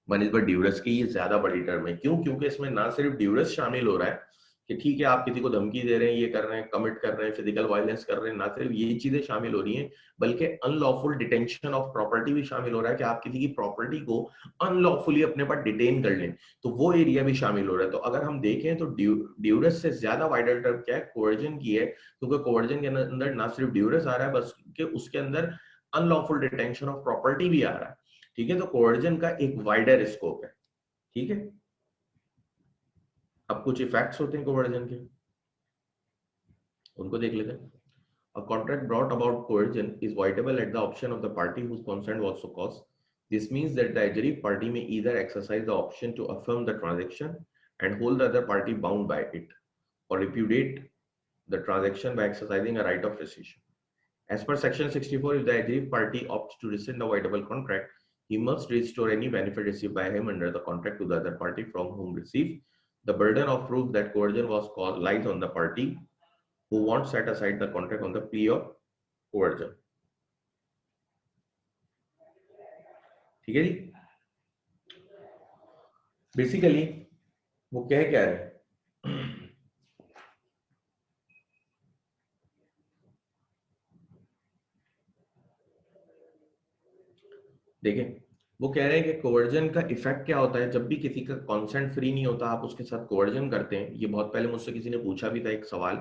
बनिस्बत ड्यूरेस की, ये ज्यादा बड़ी टर्म है। क्यों? क्योंकि इसमें ना सिर्फ ड्यूरेस शामिल हो रहा है कि ठीक है आप किसी को धमकी दे रहे हैं, ये कर रहे हैं, कमिट कर रहे हैं, फिजिकल वायलेंस कर रहे हैं, ना सिर्फ ये चीजें शामिल हो रही हैं बल्कि अनलॉफुल डिटेंशन ऑफ प्रॉपर्टी भी शामिल हो रहा है कि आप किसी की प्रॉपर्टी को अनलॉफुली अपने पास डिटेन कर लें, तो वो एरिया भी शामिल हो रहा है। तो अगर हम देखें तो ड्यूरेस से ज्यादा वाइडर टर्म क्या है, कोवर्जन की है, क्योंकि कोवर्जन के अंदर ना सिर्फ ड्यूरेस आ रहा है बस कि उसके अंदर अनलॉफुल डिटेंशन ऑफ प्रॉपर्टी भी आ रहा है। ठीक है, तो कोवर्जन का एक वाइडर स्कोप है। ठीक है, अब कुछ इफेक्ट्स होते हैं कोवर्जन के। उनको देख लेते हैं। A contract brought about coercion is voidable at the option of the party whose consent was so caused. This means that the aggrieved party may either exercise the option to affirm the transaction and hold the other party bound by it, or repudiate the transaction by exercising a right of rescission. As per section 64, if the aggrieved party opts to rescind the voidable contract, he must restore any benefit received by him under the contract to the other party from whom received. The burden of proof that coercion was caused lies on the party who wants set aside the contract on the plea of coercion. ठीक है जी। Basically वो कह क्या रहे हैं, देखें वो कह रहे हैं कि कोवर्जन का इफेक्ट क्या होता है। जब भी किसी का कॉन्सेंट फ्री नहीं होता, आप उसके साथ कोवर्जन करते हैं। ये बहुत पहले मुझसे किसी ने पूछा भी था एक सवाल,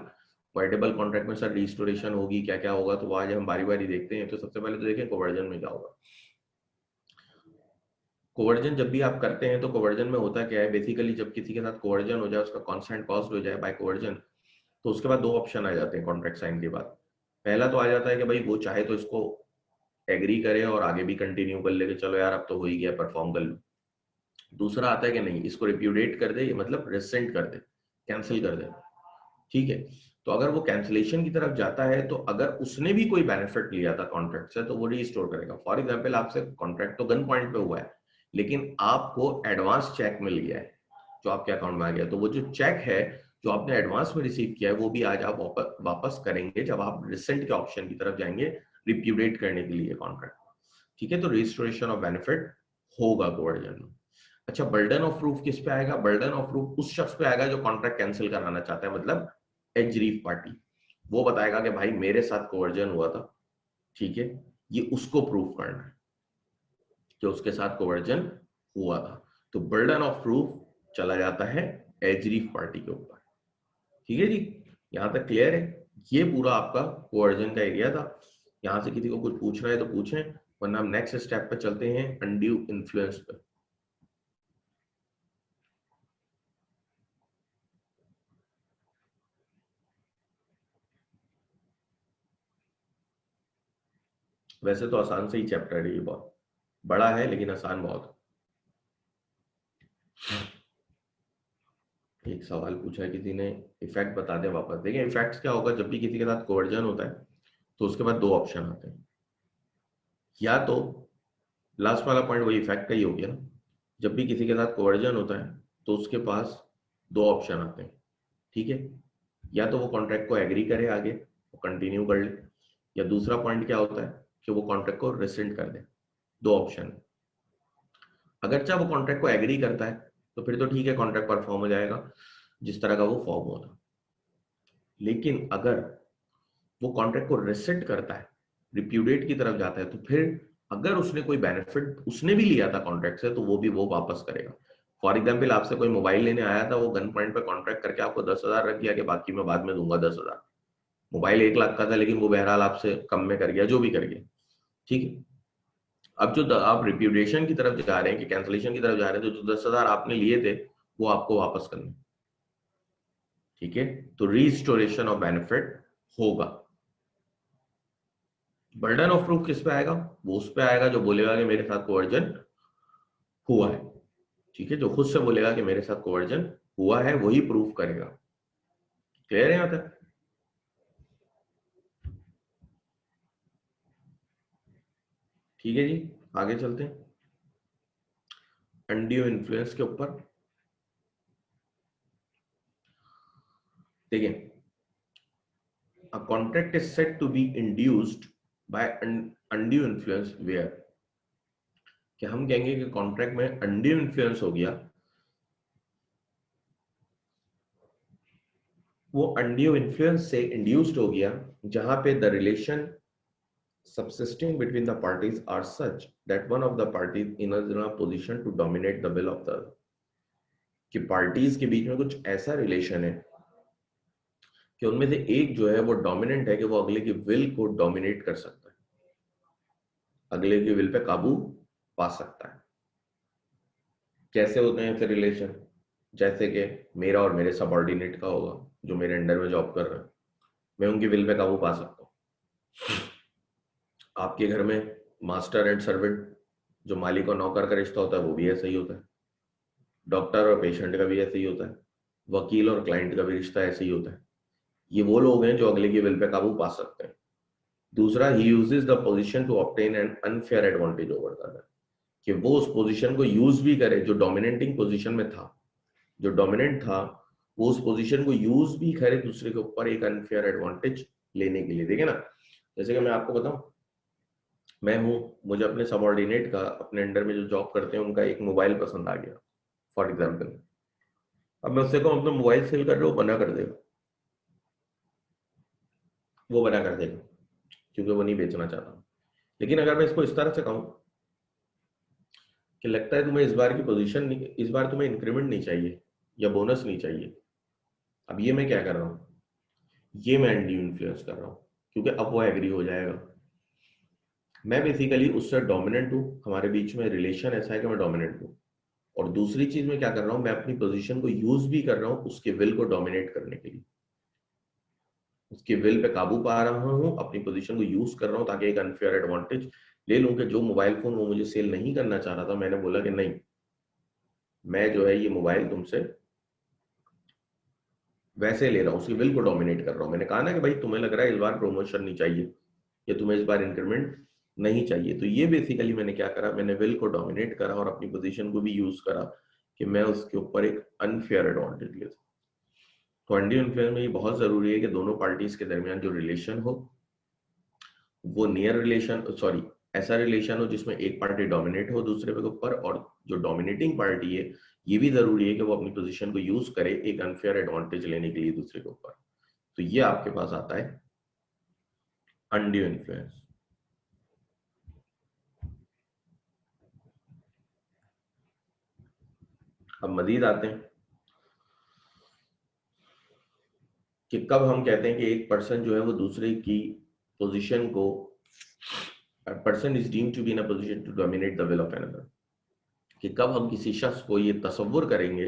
वॉइडेबल कॉन्ट्रैक्ट में सर रिस्टोरेशन होगी क्या क्या होगा, तो आज हम बारी बारी देखते हैं। तो सबसे पहले तो देखें कोवर्जन में क्या होगा। कोवर्जन जब भी आप करते हैं तो कोवर्जन में होता क्या है, बेसिकली जब किसी के साथ कोवर्जन हो जाए, उसका कॉन्सेंट कॉस्ट हो जाए बाय कोवर्जन, तो उसके बाद दो ऑप्शन आ जाते हैं कॉन्ट्रैक्ट साइन के बाद। पहला तो आ जाता है कि भाई वो चाहे तो इसको एग्री करे और आगे भी कंटिन्यू कर ले कि चलो यार अब तो हो ही गया, परफॉर्म कर लो। दूसरा आता है कि नहीं, इसको रिप्यूडिएट कर दे, मतलब रिसेंट कर दे, कैंसिल कर दे। ठीक है, तो अगर वो कैंसिलेशन की तरफ जाता है तो अगर उसने भी कोई बेनिफिट लिया था कॉन्ट्रैक्ट से तो वो रिस्टोर करेगा। फॉर एग्जांपल आपसे कॉन्ट्रैक्ट तो गन पॉइंट पे हुआ है, लेकिन आपको एडवांस चेक मिल गया है जो आपके अकाउंट में आ गया, तो वो जो चेक है जो आपने एडवांस में रिसीव किया है वो भी आज आप वापस करेंगे जब आप रिसेंट के ऑप्शन की तरफ जाएंगे रिप्यूडिएट करने के लिए कॉन्ट्रैक्ट। ठीक है, तो रिस्टोरेशन ऑफ बेनिफिट होगा कोवर्जन में। अच्छा, बर्डन ऑफ प्रूफ किस पे आएगा? बर्डन ऑफ प्रूफ उस शख्स पे आएगा जो कॉन्ट्रैक्ट कैंसिल कराना चाहता है, मतलब एग्रीव पार्टी। वो बताएगा कि भाई मेरे साथ कोवर्जन हुआ था, ठीक है, ये उसको प्रूफ करना है कि उसके साथ कोवर्जन हुआ था। तो बर्डन ऑफ प्रूफ चला जाता है एग्रीव पार्टी के ऊपर। ठीक है जी, यहां तक क्लियर है? ये पूरा आपका कोवर्जन का एरिया था। यहां से किसी को कुछ पूछना है तो पूछें, वरना हम नेक्स्ट स्टेप पे चलते हैं, अनड्यू इन्फ्लुएंस पे। वैसे तो आसान से ही चैप्टर है, ये बहुत बड़ा है लेकिन आसान बहुत है। एक सवाल पूछा है किसी ने, इफेक्ट बता दे वापस। देखिए इफेक्ट क्या होगा, जब भी किसी के साथ कोवर्जन होता है तो उसके बाद दो ऑप्शन आते हैं, या तो लास्ट वाला पॉइंट वही इफेक्ट का ही हो गया ना, जब भी किसी के साथ कोवर्जन होता है तो उसके पास दो ऑप्शन आते हैं। ठीक है, या तो वो कॉन्ट्रैक्ट को एग्री करे, आगे वो कंटिन्यू कर ले, या दूसरा पॉइंट क्या होता है कि वो कॉन्ट्रैक्ट को रिसेंड कर दे। दो ऑप्शन। अगर चाहे वो कॉन्ट्रैक्ट को एग्री करता है तो फिर तो ठीक है, कॉन्ट्रैक्ट परफॉर्म हो जाएगा जिस तरह का वो फॉर्म हुआ था। लेकिन अगर वो कॉन्ट्रैक्ट को रिसेंट करता है, रिप्यूडिएट की तरफ जाता है, तो फिर अगर उसने कोई बेनिफिट उसने भी लिया था कॉन्ट्रैक्ट से तो वो भी वो वापस करेगा। फॉर एग्जाम्पल आपसे कोई मोबाइल लेने आया था, वो गन पॉइंट पे कॉन्ट्रैक्ट करके आपको 10,000 रख दिया कि बाकी मैं बाद में दूंगा 10,000। मोबाइल 1 लाख का था लेकिन वो बहरहाल आपसे कम में कर गया, जो भी कर गया। ठीक है, अब जो आप रिप्यूडिएशन की तरफ जा रहे हैं कि कैंसिलेशन की तरफ जा रहे हैं, तो जो 10,000 आपने लिए थे वो आपको वापस करने। ठीक है, तो रिस्टोरेशन ऑफ बेनिफिट होगा। बर्डन ऑफ प्रूफ किस पे आएगा? वो उस पे आएगा जो बोलेगा कि मेरे साथ कोवर्जन हुआ है। ठीक है, जो खुद से बोलेगा कि मेरे साथ कोवर्जन हुआ है वही प्रूफ करेगा। क्लियर है यहां तक? ठीक है जी, आगे चलते हैं अनड्यू इन्फ्लुएंस के ऊपर। देखिए, a contract is said to be induced by undue influence where, कि हम कहेंगे कि कॉन्ट्रैक्ट में अनड्यू इन्फ्लुएंस हो गया। वो अनड्यू इन्फ्लुएंस से इंड्यूस्ड हो गया जहां पे the relation subsisting between the parties are such that one of the parties is in a position to dominate the will of the other। कि पार्टीज के बीच में कुछ ऐसा रिलेशन है कि उनमें से एक जो है वो डोमिनेंट है कि वो अगले की विल को डोमिनेट कर सकता है, अगले की विल पे काबू पा सकता है। कैसे होते हैं ऐसे रिलेशन? जैसे कि मेरा और मेरे सबऑर्डिनेट का होगा जो मेरे अंडर में जॉब कर रहा है, मैं उनकी विल पे काबू पा सकता हूँ। आपके घर में मास्टर एंड सर्वेंट, जो मालिक और नौकर का रिश्ता होता है, वो भी ऐसा ही होता है। डॉक्टर और पेशेंट का भी ऐसे ही होता है। वकील और क्लाइंट का भी रिश्ता ऐसे ही होता है। ये वो लोग हैं जो अगले की विल पे काबू पा सकते हैं। दूसरा, he uses the position to obtain an unfair advantage over the other, कि वो उस पोजीशन को यूज भी करे, जो डोमिनेटिंग पोजीशन में था, जो डोमिनेंट था, वो उस पोजीशन को यूज भी करे दूसरे के ऊपर एक अनफेयर एडवांटेज लेने के लिए। देखिए ना, जैसे कि मैं आपको बताऊं, मैं हूं, मुझे अपने सबॉर्डिनेट का, अपने अंडर में जो जॉब करते हैं, उनका एक मोबाइल पसंद आ गया फॉर एग्जाम्पल। अब मैं उससे कहूं अपना मोबाइल सेल कर रहे हो, मना कर देगा, वो मना कर देगा, क्योंकि वो नहीं बेचना चाहता। लेकिन अगर मैं इसको इस तरह से कहूं कि लगता है तुम्हें इस बार की पोजीशन नहीं, इस बार तुम्हें इंक्रीमेंट नहीं चाहिए या बोनस नहीं चाहिए, अब ये मैं क्या कर रहा हूँ, ये मैं एंडी इन्फ्लुएंस कर रहा हूँ, क्योंकि अब वो एग्री हो जाएगा। मैं बेसिकली उससे डोमिनेंट हूँ, हमारे बीच में रिलेशन ऐसा है कि मैं डोमिनेंट हूँ। और दूसरी चीज में क्या कर रहा हूँ, मैं अपनी पोजीशन को यूज भी कर रहा हूँ उसके विल को डोमिनेट करने के लिए, उसके विल पे काबू पा रहा हूँ, अपनी पोजीशन को यूज कर रहा हूँ ताकि एक अनफेयर एडवांटेज ले लूं कि जो मोबाइल फोन वो मुझे सेल नहीं करना चाह रहा था, मैंने बोला कि नहीं, मैं जो है ये मोबाइल तुमसे वैसे ले रहा हूँ, उसकी विल को डोमिनेट कर रहा हूँ। मैंने कहा ना कि भाई तुम्हें लग रहा है इस बार प्रमोशन नहीं चाहिए या तुम्हें इस बार इंक्रीमेंट नहीं चाहिए, तो ये बेसिकली मैंने क्या करा, मैंने विल को डोमिनेट करा और अपनी पोजीशन को भी यूज करा कि मैं उसके ऊपर एक अनफेयर एडवांटेज ले सकूं। तो अंडी इन्फ्लुएंस में ये बहुत जरूरी है कि दोनों पार्टीज के दरमियान जो रिलेशन हो वो नियर रिलेशन, सॉरी, ऐसा रिलेशन हो जिसमें एक पार्टी डोमिनेट हो दूसरे के ऊपर, और जो डोमिनेटिंग पार्टी है ये भी जरूरी है कि वो अपनी पोजीशन को यूज करे एक अनफेयर एडवांटेज लेने के लिए दूसरे के ऊपर। तो ये आपके पास आता है अनड्यू इन्फ्लुएंस। अब मजीद आते हैं कि कब हम कहते हैं कि एक पर्सन जो है वो दूसरे की पोजीशन को, person is deemed to be in a position to dominate the will of another, कि कब हम किसी शख्स को ये तसव्वुर करेंगे,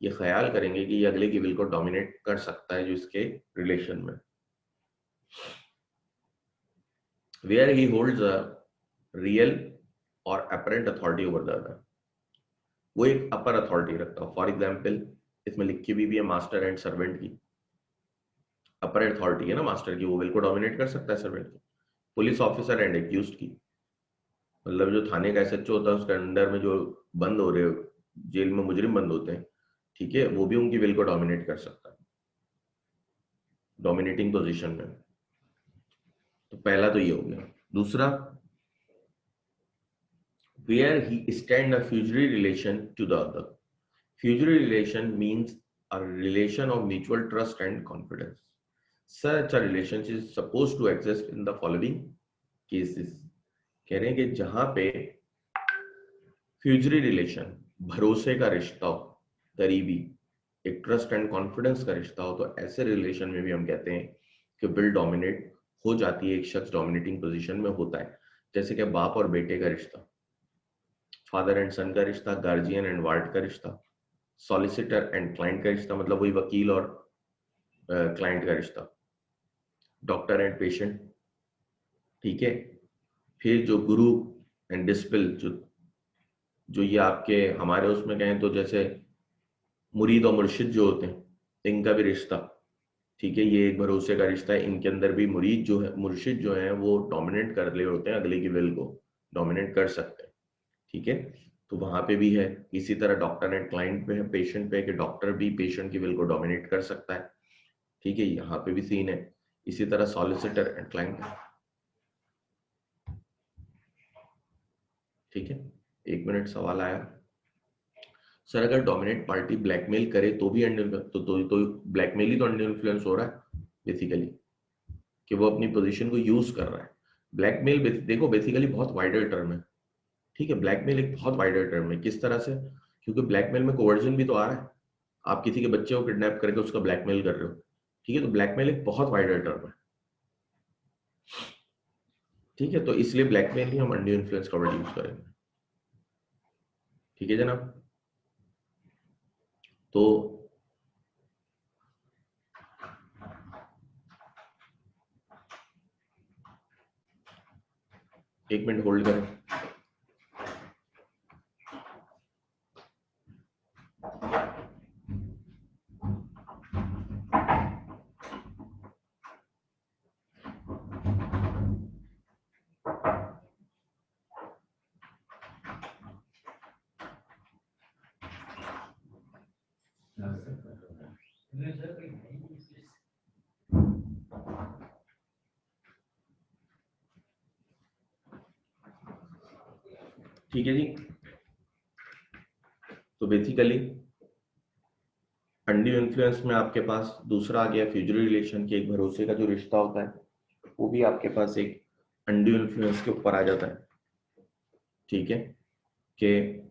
ये ख्याल करेंगे कि ये अगले की विल को डोमिनेट कर सकता है जो इसके रिलेशन में, where he holds a real or apparent authority over the other, वो एक अपर अथॉरिटी रखता है। फॉर एग्जाम्पल, इसमें लिखी हुई भी है मास्टर एंड सर्वेंट की, अपर अथॉरिटी है ना मास्टर की, वो विल को डोमिनेट कर सकता है सर्वेंट की। पुलिस ऑफिसर एंड एक्यूज्ड की, मतलब जो थाने का एसएचओ होता है उसके अंडर में जो बंद हो रहे, जेल में मुजरिम बंद होते हैं, ठीक है, वो भी उनकी विल को डोमिनेट कर सकता है डोमिनेटिंग पोजीशन में। तो पहला तो ये हो गया। दूसरा, where he stand a fiduciary relation to the other, fiduciary relation means a relation of mutual trust and confidence, such a relationship is supposed to exist in the following cases। कह रहे हैं कि जहां पे फ्यूजरी रिलेशन, भरोसे का रिश्ता हो, करीबी, एक ट्रस्ट एंड कॉन्फिडेंस का रिश्ता हो, तो ऐसे रिलेशन में भी हम कहते हैं कि विल डोमिनेट हो जाती है, एक शख्स डोमिनेटिंग पोजीशन में होता है। जैसे कि बाप और बेटे का रिश्ता, फादर एंड सन का रिश्ता, गार्जियन एंड वार्ड का रिश्ता, सॉलिसिटर एंड क्लाइंट का रिश्ता, मतलब वही वकील और क्लाइंट का रिश्ता, डॉक्टर एंड पेशेंट, ठीक है। फिर जो गुरु एंड डिसिपल, जो ये आपके हमारे उसमें कहें तो जैसे मुरीद और मुर्शिद जो होते हैं, इनका भी रिश्ता, ठीक है, ये एक भरोसे का रिश्ता है। इनके अंदर भी मुरीद जो है, मुर्शिद जो है, वो डोमिनेट कर रहे होते हैं, अगले की विल को डोमिनेट कर सकते हैं, ठीक है। तो वहां पे भी है। इसी तरह डॉक्टर एंड क्लाइंट पे है, पेशेंट पे है कि डॉक्टर भी पेशेंट की विल को डोमिनेट कर सकता है, ठीक है, यहाँ पे भी सीन है। इसी तरह सॉलिसिटर एंड क्लाइंट, ठीक है। एक मिनट, सवाल आया सर, अगर डोमिनेट पार्टी ब्लैकमेल करे तो भी अंडर तो ब्लैकमेल ही तो अंडर इन्फ्लुएंस हो रहा है बेसिकली, कि वो अपनी पोजीशन को यूज कर रहा है। ब्लैकमेल देखो बेसिकली बहुत वाइडर टर्म है, ठीक है, ब्लैकमेल एक बहुत वाइडर टर्म है। किस तरह से? क्योंकि ब्लैकमेल में कोवर्जन भी तो आ रहा है, आप किसी के बच्चे को किडनैप करके उसका ब्लैकमेल कर रहे हो, ठीक है, तो ब्लैकमेल एक बहुत वाइडर टर्म है, ठीक है। तो इसलिए ब्लैकमेल ही हम अंडर इन्फ्लुएंस का वर्ड यूज करेंगे, ठीक है जनाब। तो एक मिनट होल्ड करें। ठीक है जी, तो बेसिकली अनड्यू इन्फ्लुएंस में आपके पास दूसरा आ गया फ्यूजरी रिलेशन के, एक भरोसे का जो रिश्ता होता है वो भी आपके पास एक अनड्यू इन्फ्लुएंस के ऊपर आ जाता है। ठीक है, कि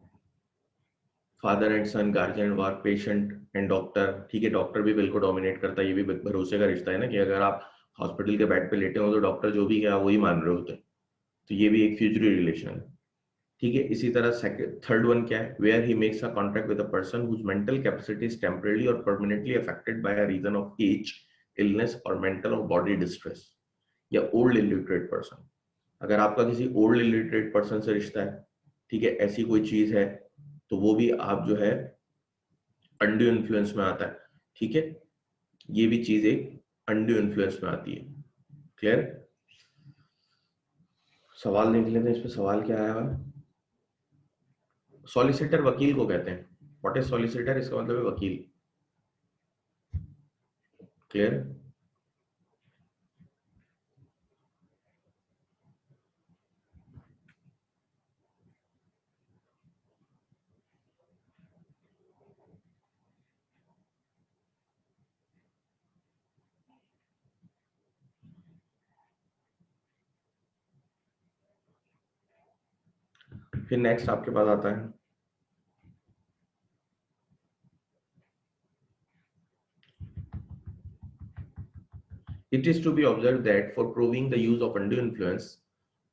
father and son, guardian ward, patient and doctor. ठीक है, डॉक्टर भी बिल को डोमिनेट करता है, ये भी भरोसे का रिश्ता है ना, कि अगर आप हॉस्पिटल के बेड पे लेटे हो तो डॉक्टर जो भी कहा वही मान रहे होते हैं, तो ये भी एक फ्यूजरी रिलेशन है। ठीक है, इसी तरह सेकंड थर्ड वन क्या है, where he makes a contract with a person whose mental capacity is temporary or permanently affected by a reason of age, illness or mental or body distress, या old illiterate person. अगर आपका किसी old illiterate person से रिश्ता है, ठीक है, ऐसी कोई चीज है, तो वो भी आप जो है अनड्यू इन्फ्लुएंस में आता है। ठीक है, ये भी चीज एक अनड्यू इन्फ्लुएंस में आती है। क्लियर? सवाल देख लेते हैं, इस पे सवाल क्या आया है। सॉलिसिटर वकील को कहते हैं। What is solicitor? इसका मतलब है वकील। क्लियर? फिर नेक्स्ट आपके पास आता है it is to be observed that for proving the use of undue influence,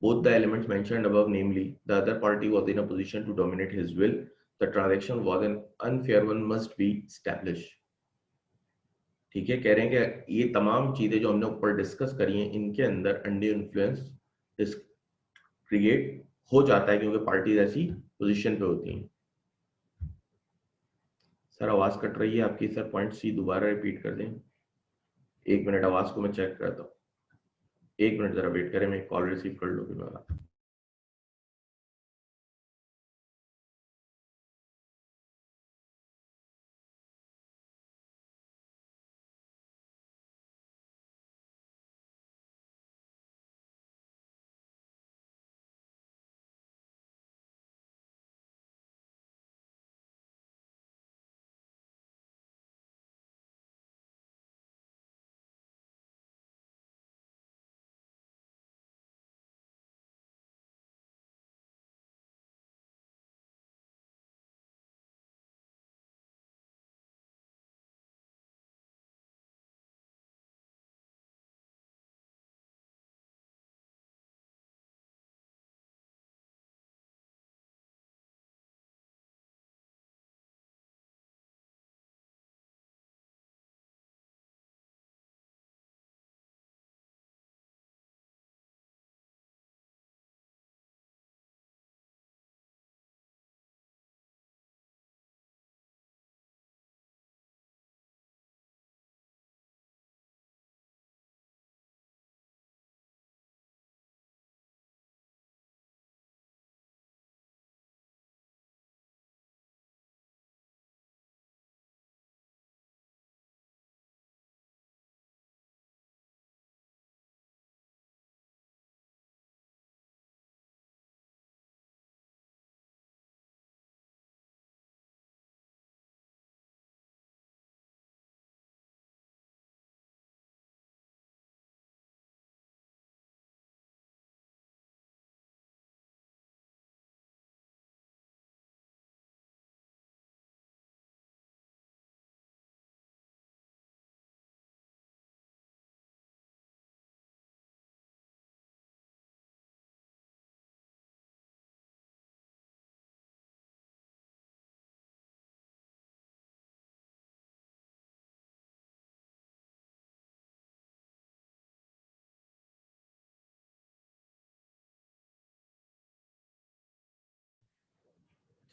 both the elements mentioned above, namely the other party was in a position to dominate his will, the transaction was an unfair one, must be established. ठीक है, कह रहे हैं कि ये तमाम चीजें जो हमने ऊपर डिस्कस करी हैं, इनके अंदर अनड्यू इन्फ्लुएंस क्रिएट हो जाता है क्योंकि पार्टीज ऐसी पोजीशन पे होती हैं। सर आवाज कट रही है आपकी, सर पॉइंट सी दोबारा रिपीट कर दें। एक मिनट, आवाज को मैं चेक करता हूँ, एक मिनट जरा वेट करें, मैं कॉल रिसीव कर लूँ फिर मैं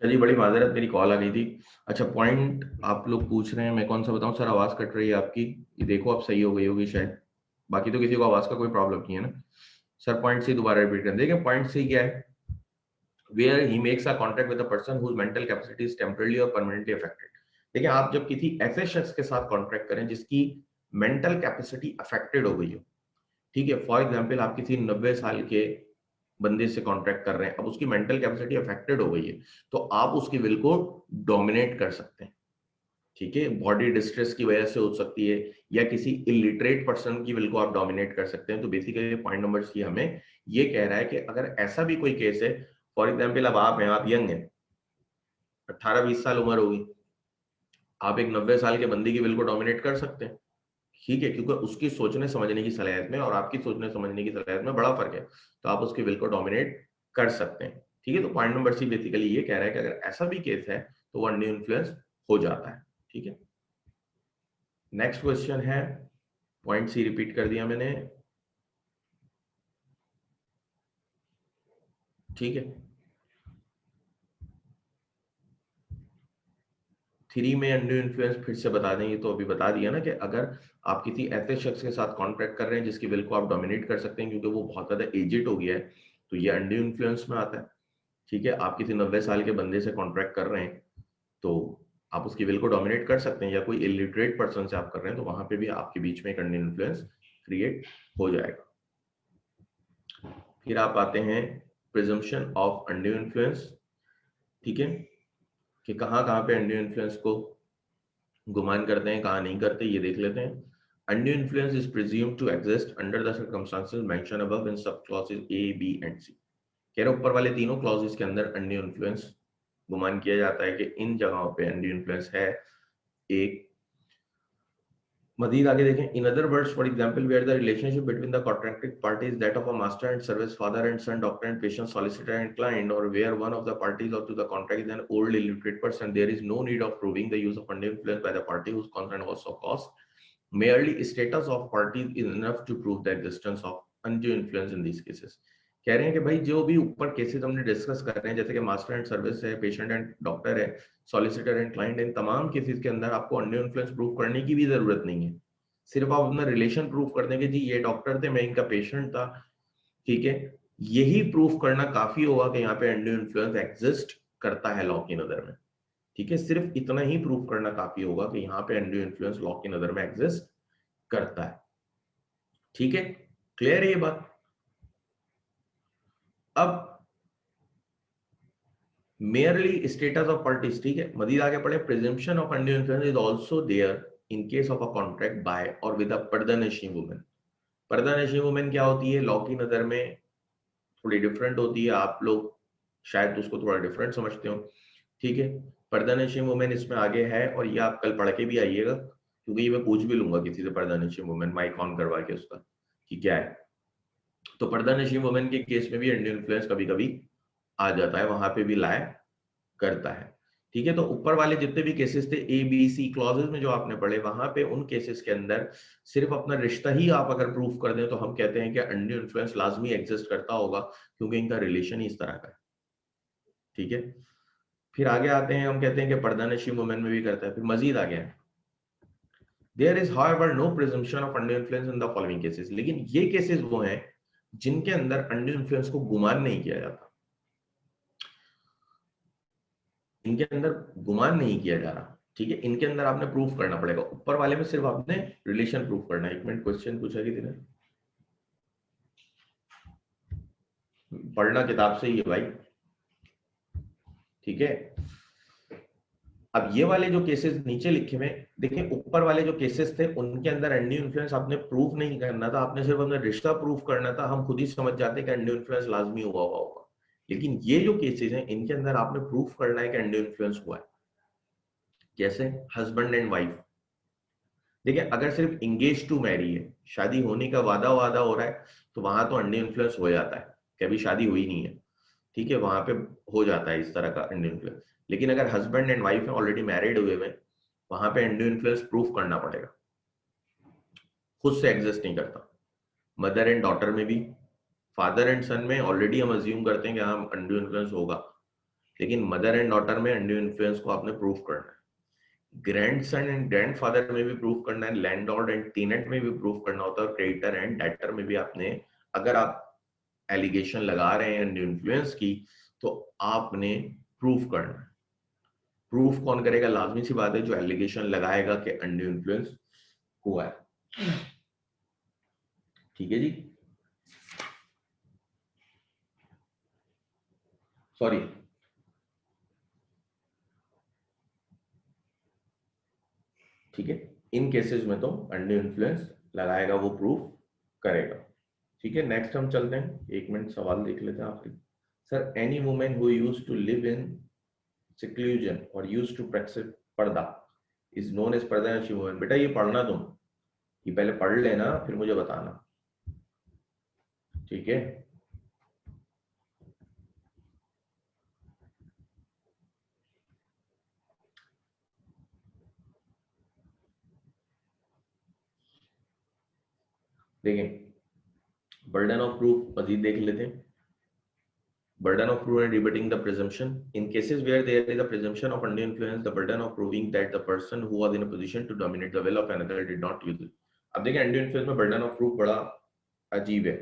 चलिए, बड़ी माजरत, मेरी कॉल आ गई थी। अच्छा, पॉइंट आप लोग पूछ रहे हैं, मैं कौन सा बताऊं सर? आवाज कट रही है आपकी, ये देखो आप सही हो गई होगी शायद। बाकी तो किसी को आवाज का कोई प्रॉब्लम नहीं है ना सर? पॉइंट सी दोबारा रिपीट कर देखिए। पॉइंट सी क्या है? Where he makes a contract with a person whose mental capacity is temporary or permanently affected. देखिए, आप जब किसी ऐसे शख्स के साथ कॉन्ट्रैक्ट करें जिसकी मेंटल कैपेसिटी अफेक्टेड हो गई हो, ठीक है, फॉर एग्जाम्पल आप किसी 90 साल के बंदे से कॉन्ट्रैक्ट कर रहे हैं, अब उसकी मेंटल कैपेसिटी अफेक्टेड हो गई है, तो आप उसकी विल को डोमिनेट कर सकते हैं। ठीक है, बॉडी डिस्ट्रेस की वजह से हो सकती है, या किसी इलिटरेट पर्सन की विल को आप डोमिनेट कर सकते हैं। तो बेसिकली पॉइंट नंबर सी हमें ये कह रहा है कि अगर ऐसा भी कोई केस है, फॉर एग्जाम्पल अब आप हैं, आप यंग हैं, 18-20 साल उम्र होगी, आप एक 90 साल के बंदी की विल को डोमिनेट कर सकते हैं। ठीक है, क्योंकि उसकी सोचने समझने की सलाहियत में और आपकी सोचने समझने की सलाहियत में बड़ा फर्क है, तो आप उसकी विल को डोमिनेट कर सकते हैं। ठीक है, तो पॉइंट नंबर सी बेसिकली ये कह रहा है कि अगर ऐसा भी केस है तो वो अनड्यू इन्फ्लुएंस हो जाता है। ठीक है, नेक्स्ट क्वेश्चन है, पॉइंट सी रिपीट कर दिया मैंने। ठीक है, 3 में अनड्यू इन्फ्लुएंस फिर से बता देंगे, तो अभी बता दिया ना कि अगर आप किसी ऐसे शख्स के साथ कॉन्ट्रैक्ट कर रहे हैं जिसकी विल को आप डोमिनेट कर सकते हैं क्योंकि वो बहुत ज्यादा एजिड हो गया है, तो ये अनड्यू इन्फ्लुएंस में आता है। ठीक है, आप किसी 90 साल के बंदे से कॉन्ट्रैक्ट कर रहे हैं तो आप उसकी विल को डोमिनेट कर सकते हैं, या कोई इलिटरेट पर्सन से आप कर रहे हैं तो वहां पे भी आपके बीच में एक अनड्यू इन्फ्लुएंस क्रिएट हो जाएगा। फिर आप आते हैं प्रिजम्पशन ऑफ अनड्यू इन्फ्लुएंस। ठीक है, कि कहाँ कहाँ पे अनड्यू इन्फ्लुएंस को गुमान करते हैं, कहाँ नहीं करते, ये देख लेते हैं। Undue influence is presumed to exist under the circumstances mentioned above in sub clauses A, B and C. कह रहे ऊपर वाले तीनों क्लॉजेस के अंदर अनड्यू इन्फ्लुएंस गुमान किया जाता है कि इन जगहों पे अनड्यू इन्फ्लुएंस है। एक मजीद आगे देखें, in other words for example where the relationship between the contracted party is that of a master and service, father and son, doctor and patient, solicitor and client, और where one of the parties of to the contract is an old illiterate person, there is no need of proving the use of undue influence by the party whose concern was so cost, merely status of parties is enough to prove the existence of undue influence in these cases। कह रहे हैं कि भाई जो भी ऊपर cases हमने discuss कर रहे हैं, जैसे कि मास्टर एंड सर्विस है, पेशेंट एंड डॉक्टर है, सॉलिसिटर एंड क्लाइंट, इन तमाम केसेस के अंदर आपको अनड्यू इन्फ्लुएंस प्रूव करने की भी जरूरत नहीं है। सिर्फ आप अपना रिलेशन प्रूव कर देंगे, जी ये डॉक्टर थे, मैं इनका पेशेंट था। ठीक है, यही प्रूफ करना काफी होगा कि यहाँ पे अनड्यू इन्फ्लुएंस एग्जिस्ट करता है लॉ की नजर में। ठीक है, सिर्फ इतना ही प्रूफ करना काफी होगा कि यहाँ पे अनड्यू इन्फ्लुएंस लॉ की नजर में एग्जिस्ट करता है। ठीक है, क्लियर है ये बात? अब merely status of parties, ठीक है, मजीद आगे पढ़े, presumption of undue influence is also there in case of a contract by or with a pardanashin women. Pardanashin women क्या होती है लॉ की नजर में? थोड़ी डिफरेंट होती है, आप लोग शायद उसको थोड़ा डिफरेंट समझते हो। ठीक है, पर्दानशी वुमेन इसमें आगे है, और ये आप कल पढ़ के भी आइएगा, क्योंकि ये मैं पूछ भी लूंगा किसी से पर्दानशी वुमेन, माइक ऑन करवा के उसका कि क्या है। तो पर्दानशी वुमेन के केस में भी अनड्यू इन्फ्लुएंस कभी कभी आ जाता है, वहां पे भी लाए करता है। ठीक है, तो ऊपर वाले जितने भी केसेस थे ए बी सी क्लॉजेस में जो आपने पढ़े, वहां पे उन केसेस के अंदर सिर्फ अपना रिश्ता ही आप अगर प्रूफ कर दें तो हम कहते हैं कि अनड्यू इन्फ्लुएंस लाजमी एग्जिस्ट करता होगा, क्योंकि इनका रिलेशन ही इस तरह का है। ठीक है, फिर आगे आते हैं, हम कहते हैं कि पर्दानशी वुमेन में भी करता है। फिर मजीद आगे है, there is however no presumption of undue influence in the following cases. लेकिन ये केसेस वो हैं जिनके अंदर अनड्यू इन्फ्लुएंस को गुमान नहीं किया जाता, इनके अंदर गुमान नहीं किया जा रहा। ठीक है, इनके अंदर आपने प्रूफ करना पड़ेगा, ऊपर वाले में सिर्फ आपने रिलेशन प्रूफ करना है। एक मिनट, क्वेश्चन पूछा किसी ने? पढ़ना किताब से ही है भाई। ठीक है, अब ये वाले जो केसेस नीचे लिखे हुए देखिए, ऊपर वाले जो केसेस थे उनके अंदर अनड्यू इन्फ्लुएंस आपने प्रूफ नहीं करना था, आपने सिर्फ अपना रिश्ता प्रूफ करना था। हम खुद ही समझ जाते कि अनड्यू इन्फ्लुएंस लाजमी हुआ होगा। लेकिन ये जो केसेस हैं इनके अंदर आपने प्रूफ करना है कि अनड्यू इन्फ्लुएंस हुआ है। कैसे? हस्बैंड एंड वाइफ, देखिए अगर सिर्फ इंगेज टू मैरी है, शादी होने का वादा वादा हो रहा है, तो वहां तो अनड्यू इन्फ्लुएंस हो जाता है कि अभी शादी हुई नहीं है। ठीक है, वहां पे हो जाता है इस तरह का अनड्यू इन्फ्लुएंस। लेकिन अगर हस्बैंड एंड वाइफ है, ऑलरेडी मैरिड हुए हुए, वहां पे अनड्यू इन्फ्लुएंस प्रूफ करना पड़ेगा, खुद से एग्जिस्ट नहीं करता। मदर एंड डॉटर में भी, फादर एंड सन में ऑलरेडी हम अज्यूम करते हैं कि हाँ अनड्यू इन्फ्लुएंस होगा। लेकिन मदर एंड डॉटर में अनड्यू इन्फ्लुएंस को आपने प्रूफ करना है, ग्रैंडसन एंड ग्रैंडफादर में भी प्रूफ करना है, लैंडलॉर्ड एंड टेनेंट में भी प्रूफ करना होता है, और क्रेडिटर एंड डेटर में भी आपने, अगर आप एलिगेशन लगा रहे हैं अनड्यू इन्फ्लुएंस की, तो आपने प्रूफ करना है। प्रूफ कौन करेगा? लाजमी सी बात है जो एलिगेशन लगाएगा कि अनड्यू इन्फ्लुएंस हुआ है। ठीक है जी, सॉरी, ठीक है, इन केसेस में तो अनड्यू इन्फ्लुएंस लगाएगा, वो प्रूफ करेगा। ठीक है, नेक्स्ट हम चलते हैं, 1 मिनट सवाल देख लेते हैं आखिरी। Sir, any women who used to live in seclusion or used to practice purdah is known as pardanashin women. बेटा ये पढ़ना तुम, ये पहले पढ़ लेना फिर मुझे बताना, ठीक है। देखें, बर्डन ऑफ प्रूफ मजीद देख लेते हैं। Burden of proof and rebutting the presumption. In cases where there is a presumption of undue influence, the burden of proving that the person who was in a position to dominate the will of another did not use it. अब देखिए, undue influence में burden of proof बड़ा अजीब है।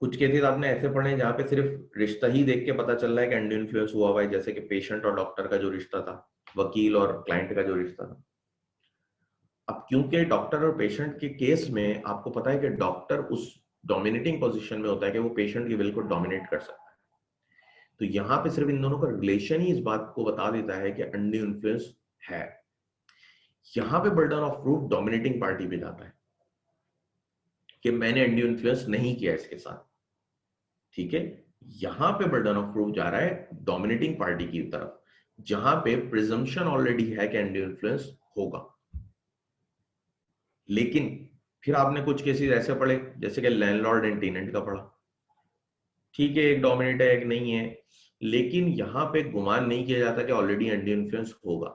कुछ cases आपने ऐसे पढ़े हैं जहां पे सिर्फ रिश्ता ही देख के पता चल रहा है कि undue influence हुआ हुआ है, जैसे कि पेशेंट और डॉक्टर का जो रिश्ता था, वकील और क्लाइंट का जो रिश्ता था। अब क्योंकि डॉक्टर और पेशेंट के केस में आपको पता है कि डॉक्टर उस डोमिनेटिंग पोजीशन में होता है कि वो पेशेंट की विल को डोमिनेट कर सकता है, तो यहां पे सिर्फ इन दोनों का रिलेशन ही इस बात को बता देता है कि अनड्यू इन्फ्लुएंस है। यहां पे burden of proof dominating party पे जाता है कि मैंने अनड्यू इन्फ्लुएंस नहीं किया इसके साथ, ठीक है। यहां पे बर्डन ऑफ प्रूफ जा रहा है डोमिनेटिंग पार्टी की तरफ, जहां पे प्रिजम्पशन ऑलरेडी है कि अनड्यू इन्फ्लुएंस होगा। लेकिन फिर आपने कुछ केसेस ऐसे पढ़े जैसे कि लैंडलॉर्ड एंड टेनेंट का पढ़ा, ठीक है, एक डोमिनेट है एक नहीं है, लेकिन यहां पे गुमान नहीं किया जाता कि ऑलरेडी अनड्यू इन्फ्लुएंस होगा।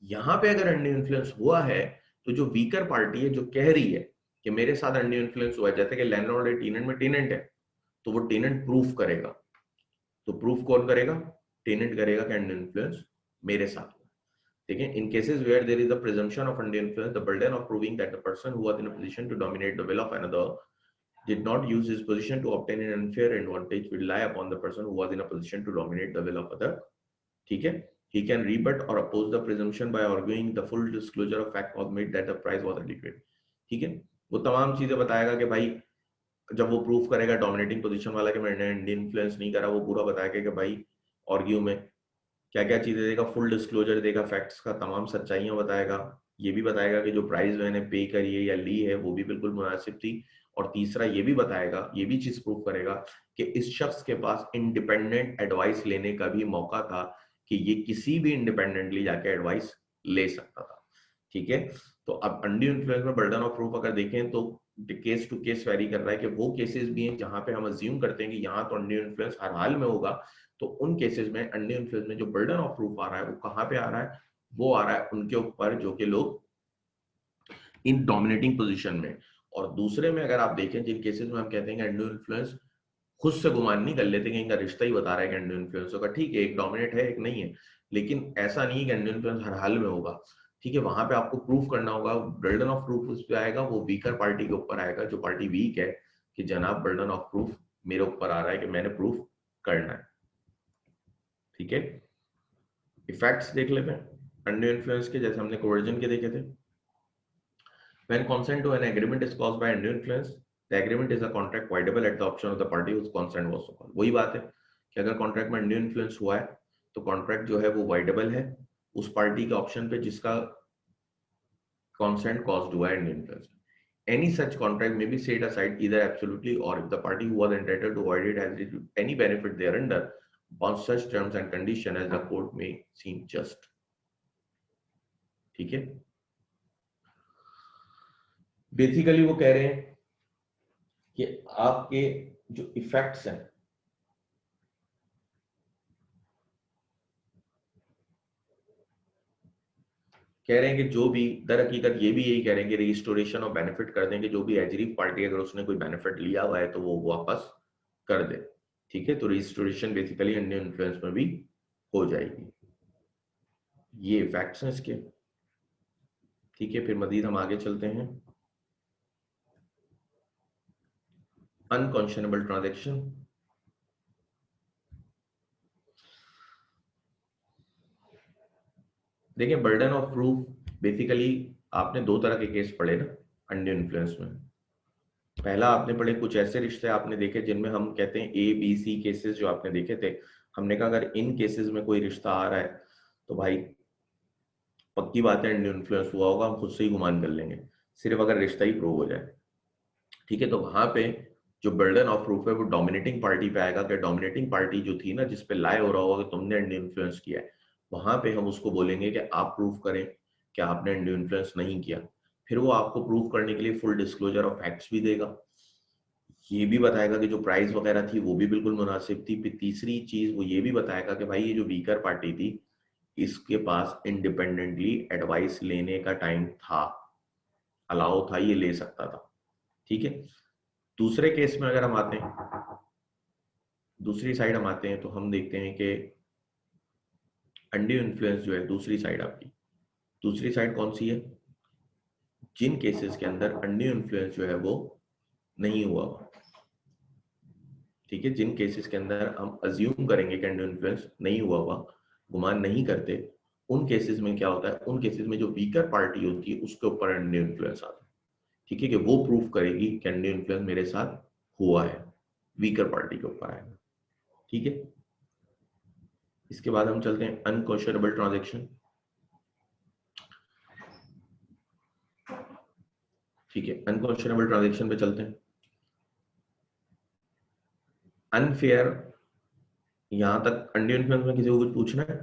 यहां पे अगर अनड्यू इन्फ्लुएंस हुआ है तो जो वीकर पार्टी है जो कह रही है कि मेरे साथ अनड्यू इन्फ्लुएंस हुआ है, जैसे कि लैंडलॉर्ड है टेनेंट में टेनेंट है, तो वो टेनेंट प्रूफ करेगा। तो प्रूफ कौन करेगा? टेनेंट करेगा कि अनड्यू इन्फ्लुएंस मेरे साथ हुआ। ठीक है, in cases where there is a presumption of undue influence, the burden of proving that the person who was in a position to dominate the will of another did not use his position to obtain an unfair advantage will lie upon the person who was in a position to dominate the will of other। ठीक है, he can rebut or oppose the presumption by arguing the full disclosure of fact was made that the price was adequate। ठीक है, वो तमाम चीजें बताएगा कि भाई, जब वो प्रूफ करेगा डोमिनेटिंग पोजीशन वाला कि मैंने इन्फ्लुएंस नहीं करा, वो पूरा बताएगा कि भाई आर्ग्यू में क्या क्या चीजें देगा, फुल डिस्क्लोजर देगा, फैक्ट्स का तमाम सच्चाइयां बताएगा, ये भी बताएगा कि जो प्राइस मैंने पे करी है या ली है वो भी बिल्कुल मुनासिब थी, और तीसरा ये भी बताएगा, ये भी चीज प्रूफ करेगा कि इस शख्स के पास इंडिपेंडेंट एडवाइस लेने का भी मौका था, कि ये किसी भी इंडिपेंडेंटली जाके एडवाइस ले सकता था। ठीक है, तो अब अनड्यू इन्फ्लुएंस में बर्डन ऑफ प्रूफ अगर देखें तो केस टू केस वेरी कर रहा है, कि वो केसेस भी हैं जहां पे हम अज्यूम करते हैं कि यहाँ तो अनड्यू इन्फ्लुएंस हर हाल में होगा, तो उन केसेस में अनड्यू इन्फ्लुएंस में जो बर्डन ऑफ प्रूफ आ रहा है वो कहाँ पे आ रहा है? वो आ रहा है उनके ऊपर जो कि लोग इन डोमिनेटिंग पोजीशन में। और दूसरे में अगर आप देखें जिन केसेस में हम कहते हैं कि अनड्यू इन्फ्लुएंस, खुद से गुमान नहीं कर लेते कि इनका रिश्ता ही बता रहा है कि अनड्यू इन्फ्लुएंस होगा, ठीक है, एक डोमिनेट है एक नहीं है, लेकिन ऐसा नहीं है कि अनड्यू इन्फ्लुएंस हर हाल में होगा। ठीक है, वहां पे आपको प्रूफ करना होगा, बर्डन ऑफ प्रूफ उस पे आएगा, वो वीकर पार्टी के ऊपर आएगा, जो पार्टी वीक है, कि जनाब बर्डन ऑफ प्रूफ मेरे ऊपर आ रहा है कि मैंने प्रूफ करना है। ठीक है, इफेक्ट्स देख लेते हैं अनड्यू इन्फ्लुएंस के, जैसे हमने कोवर्जन के देखे थे। When consent to an agreement is caused by undue influence, the agreement is a contract voidable at the option of the party whose consent was so called। वही बात है कि अगर कॉन्ट्रैक्ट में undue influence हुआ है तो कॉन्ट्रैक्ट जो है वो voidable है उस पार्टी के ऑप्शन पे जिसका consent caused हुआ है undue influence। Any such contract may be set aside either absolutely or if the party who was entitled to void it has received any benefit thereunder upon such terms and conditions as the court may seem just। ठीक है, basically वो कह रहे हैं कि आपके जो effects हैं, कह रहे हैं कि जो भी दर हकीकत ये भी यही कह रहे हैं कि रजिस्टोरेशन और बेनिफिट कर दें, कि जो भी एजरीफ पार्टी अगर उसने कोई बेनिफिट लिया हुआ है तो वो वापस कर दे। ठीक है, तो रिस्टोरेशन बेसिकली अंडर इन्फ्लुएंस में भी हो जाएगी। ये फैक्ट्स हैं इसके। ठीक है, फिर मजीद हम आगे चलते हैं। अनकॉन्शनेबल ट्रांजैक्शन। देखिए, बर्डन ऑफ प्रूफ बेसिकली आपने दो तरह के केस पढ़े ना अंडर इन्फ्लुएंस में। पहला आपने पढ़े कुछ ऐसे रिश्ते आपने देखे जिनमें हम कहते हैं ABC केसेस जो आपने देखे थे, हमने कहा अगर इन केसेस में कोई रिश्ता आ रहा है तो भाई पक्की बात है अंडर इन्फ्लुएंस हुआ होगा, हम खुद से ही गुमान कर लेंगे, सिर्फ अगर रिश्ता ही प्रूव हो जाए। ठीक है, तो वहां पे जो बर्डन ऑफ प्रूफ है वो डोमिनेटिंग पार्टी पे आएगा कि डोमिनेटिंग पार्टी जो थी ना जिसपे लाए हो रहा होगा कि तुमने अंडर इन्फ्लुएंस किया है, वहां पे हम उसको बोलेंगे कि आप प्रूव करें कि आपने अंडर इन्फ्लुएंस नहीं किया। फिर वो आपको प्रूव करने के लिए फुल डिस्क्लोजर ऑफ फैक्ट्स भी देगा, ये भी बताएगा कि जो प्राइस वगैरह थी वो भी बिल्कुल मुनासिब थी। फिर तीसरी चीज वो ये भी बताएगा कि भाई ये जो वीकर पार्टी थी इसके पास इंडिपेंडेंटली एडवाइस लेने का टाइम था, अलाउ था, ये ले सकता था। ठीक है, दूसरे केस में अगर हम आते हैं, दूसरी साइड हम आते हैं तो हम देखते हैं कि अंडर इन्फ्लुएंस जो है दूसरी साइड आपकी, दूसरी साइड कौन सी है, जिन केसेस के अंदर अंडर इन्फ्लुएंस जो है वो नहीं हुआ। ठीक है, जिन केसेस के अंदर हम अज्यूम करेंगे कि अंडर इन्फ्लुएंस नहीं हुआ हुआ, गुमान नहीं करते, उन केसेस में क्या होता है, उन केसेस में जो वीकर पार्टी होती है उसके ऊपर अंडर इन्फ्लुएंस आता है। ठीक है, कि वो प्रूफ करेगी कि अंडर इन्फ्लुएंस मेरे साथ हुआ है, वीकर पार्टी के ऊपर आएगा। ठीक है, इसके बाद हम चलते हैं अनक्वेश्चनेबल ट्रांजैक्शन। ठीक है, अनक्वेश्चनेबल ट्रांजैक्शन पे चलते हैं। अनफेयर, यहां तक अंडर इन्फ्लुएंस में किसी को कुछ पूछना है?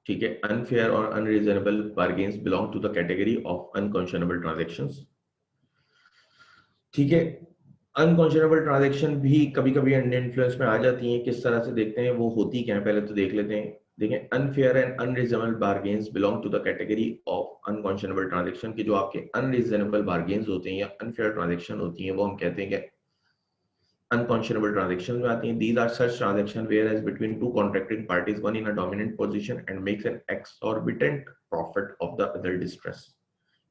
ठीक है, unfair or unreasonable bargains belong to the category of unconscionable transactions. ठीक है, अनकॉन्शनेबल ट्रांजैक्शन भी कभी कभी अंडर इन्फ्लुएंस में आ जाती हैं। किस तरह से देखते हैं, वो होती क्या है पहले तो देख लेते हैं। देखें, unfair and unreasonable bargains belong to the category of unconscionable transaction, की जो आपके अनरीजनेबल बार्गेन्स होते हैं या अनफेयर ट्रांजैक्शन होती हैं वो हम कहते हैं कि unconscionable transactions में आती हैं। These are such transactions whereas between two contracting parties, one in a dominant position and makes an exorbitant profit of the other distress.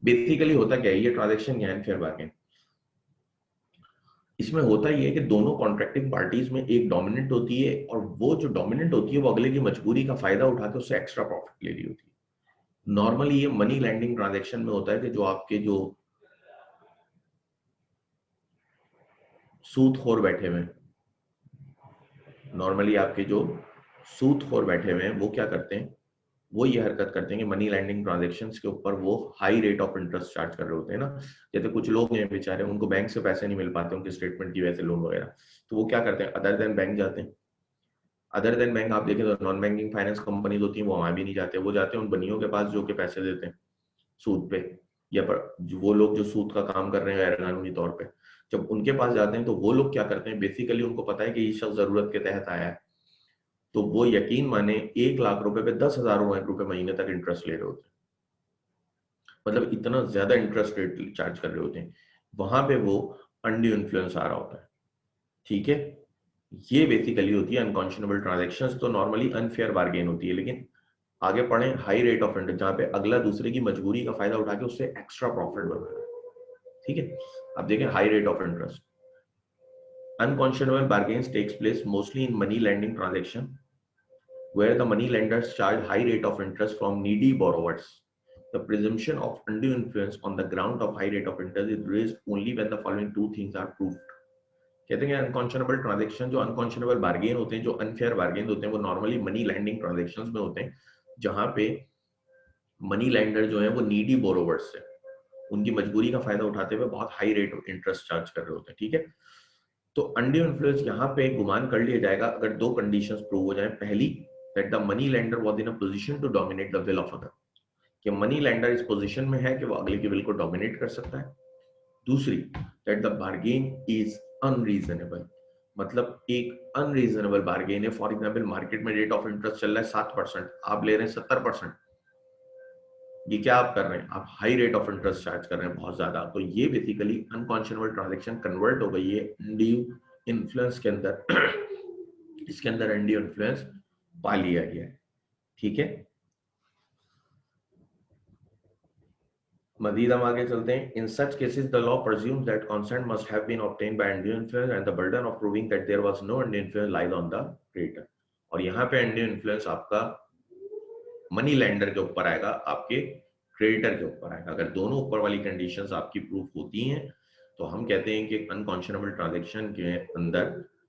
Basically होता क्या है, ये ट्रांजैक्शन क्या है, अनफेयर बार्गेन। इसमें होता ही है कि दोनों कॉन्ट्रैक्टिंग पार्टीज में एक डोमिनेंट होती है और वो जो डोमिनेंट होती है वो अगले की मजबूरी का फायदा उठा के उससे एक्स्ट्रा प्रॉफिट ले रही होती है। नॉर्मली ये मनी लैंडिंग ट्रांजैक्शन में होता है कि जो आपके जो सूदखोर बैठे हुए, नॉर्मली आपके जो सूदखोर बैठे हुए हैं वो क्या करते हैं, वो ये हरकत करते हैं कि मनी लैंडिंग ट्रांजैक्शंस के ऊपर वो high rate of interest charge कर रहे होते हैं ना। जैसे कुछ लोग हैं बेचारे, उनको बैंक से पैसे नहीं मिल पाते उनके स्टेटमेंट की वजह से, लोन वगैरह, तो वो क्या करते हैं, अदर देन बैंक जाते हैं। अदर देन बैंक आप देखें तो नॉन बैंकिंग फाइनेंस कंपनीज होती हैं, वो वहां भी नहीं जाते, वो जाते हैं उन बनियों के पास जो कि पैसे देते हैं सूद पे, या पर वो लोग जो सूद का काम कर रहे हैं गैर कानूनी तौर पे, जब उनके पास जाते हैं तो वो लोग क्या करते हैं, बेसिकली उनको पता है कि ये शख्स जरूरत के तहत आया है, तो वो यकीन माने 1 लाख रुपए पे 10,000 रुपए महीने तक इंटरेस्ट ले रहे होते हैं। मतलब इतना ज्यादा इंटरेस्ट रेट चार्ज कर रहे होते हैं, वहां पे वो अनड्यू इन्फ्लुएंस आ रहा होता है। ठीक है, ये बेसिकली होती है अनकॉन्शनेबल ट्रांजैक्शंस। तो नॉर्मली अनफेयर बार्गेन होती है, लेकिन आगे पढ़ें हाई रेट ऑफ इंटरेस्ट, जहां पे अगला दूसरे की मजबूरी का फायदा उठा के उससे एक्स्ट्रा प्रॉफिट बना रहा है। ठीक है, अब देखें high rate of interest. Unconscionable bargains takes place mostly in money lending transaction where the money lenders charge high rate of interest from needy borrowers. The presumption of undue influence on the ground of high rate of interest is raised only when the following two things are proved. कहते हैं अनकॉन्शनेबल transaction, जो अनकॉन्शनेबल bargain होते हैं, जो unfair bargain होते हैं, वो normally money landing transactions में होते हैं, जहां पे मनी लैंडर जो है वो नीडी बोरोवर्स से उनकी मजबूरी का फायदा उठाते हुए बहुत high rate of interest charge कर रहे होते हैं। ठीक है, तो अनड्यू इन्फ्लुएंस यहाँ पे गुमान कर लिया जाएगा अगर दो कंडीशंस प्रूव हो जाए। पहली, that the money lender was in a position to dominate the will of other, कि मनी लेंडर इस पोजीशन में है कि वो अगले की विल को डोमिनेट कर सकता है। दूसरी, that the bargain is unreasonable, मतलब एक अनरीजनेबल बार्गेन है। फॉर एग्जांपल मार्केट में रेट ऑफ इंटरेस्ट चल रहा है 7%, आप ले रहे हैं 70%, ये क्या आप कर रहे हैं, आप high rate of interest charge कर रहे हैं बहुत ज्यादा, तो ये बेसिकली अनकॉन्शनेबल ट्रांजेक्शन कन्वर्ट हो गई है अनड्यू इन्फ्लुएंस के अंदर। इसके अंदर अनड्यू इन्फ्लुएंस पा लिया गया है, ठीक है। मजीद हम आगे चलते हैं। In such cases the law presumes that consent must have been obtained by undue influence and the burden of proving that there was no undue influence lies on the creditor। और यहाँ पे undue influence आपका money lender के ऊपर आएगा, आपके creditor के ऊपर आएगा। अगर दोनों ऊपर वाली कंडीशंस आपकी प्रूफ होती हैं तो हम कहते हैं कि अनकॉन्शनेबल ट्रांजेक्शन के अंदर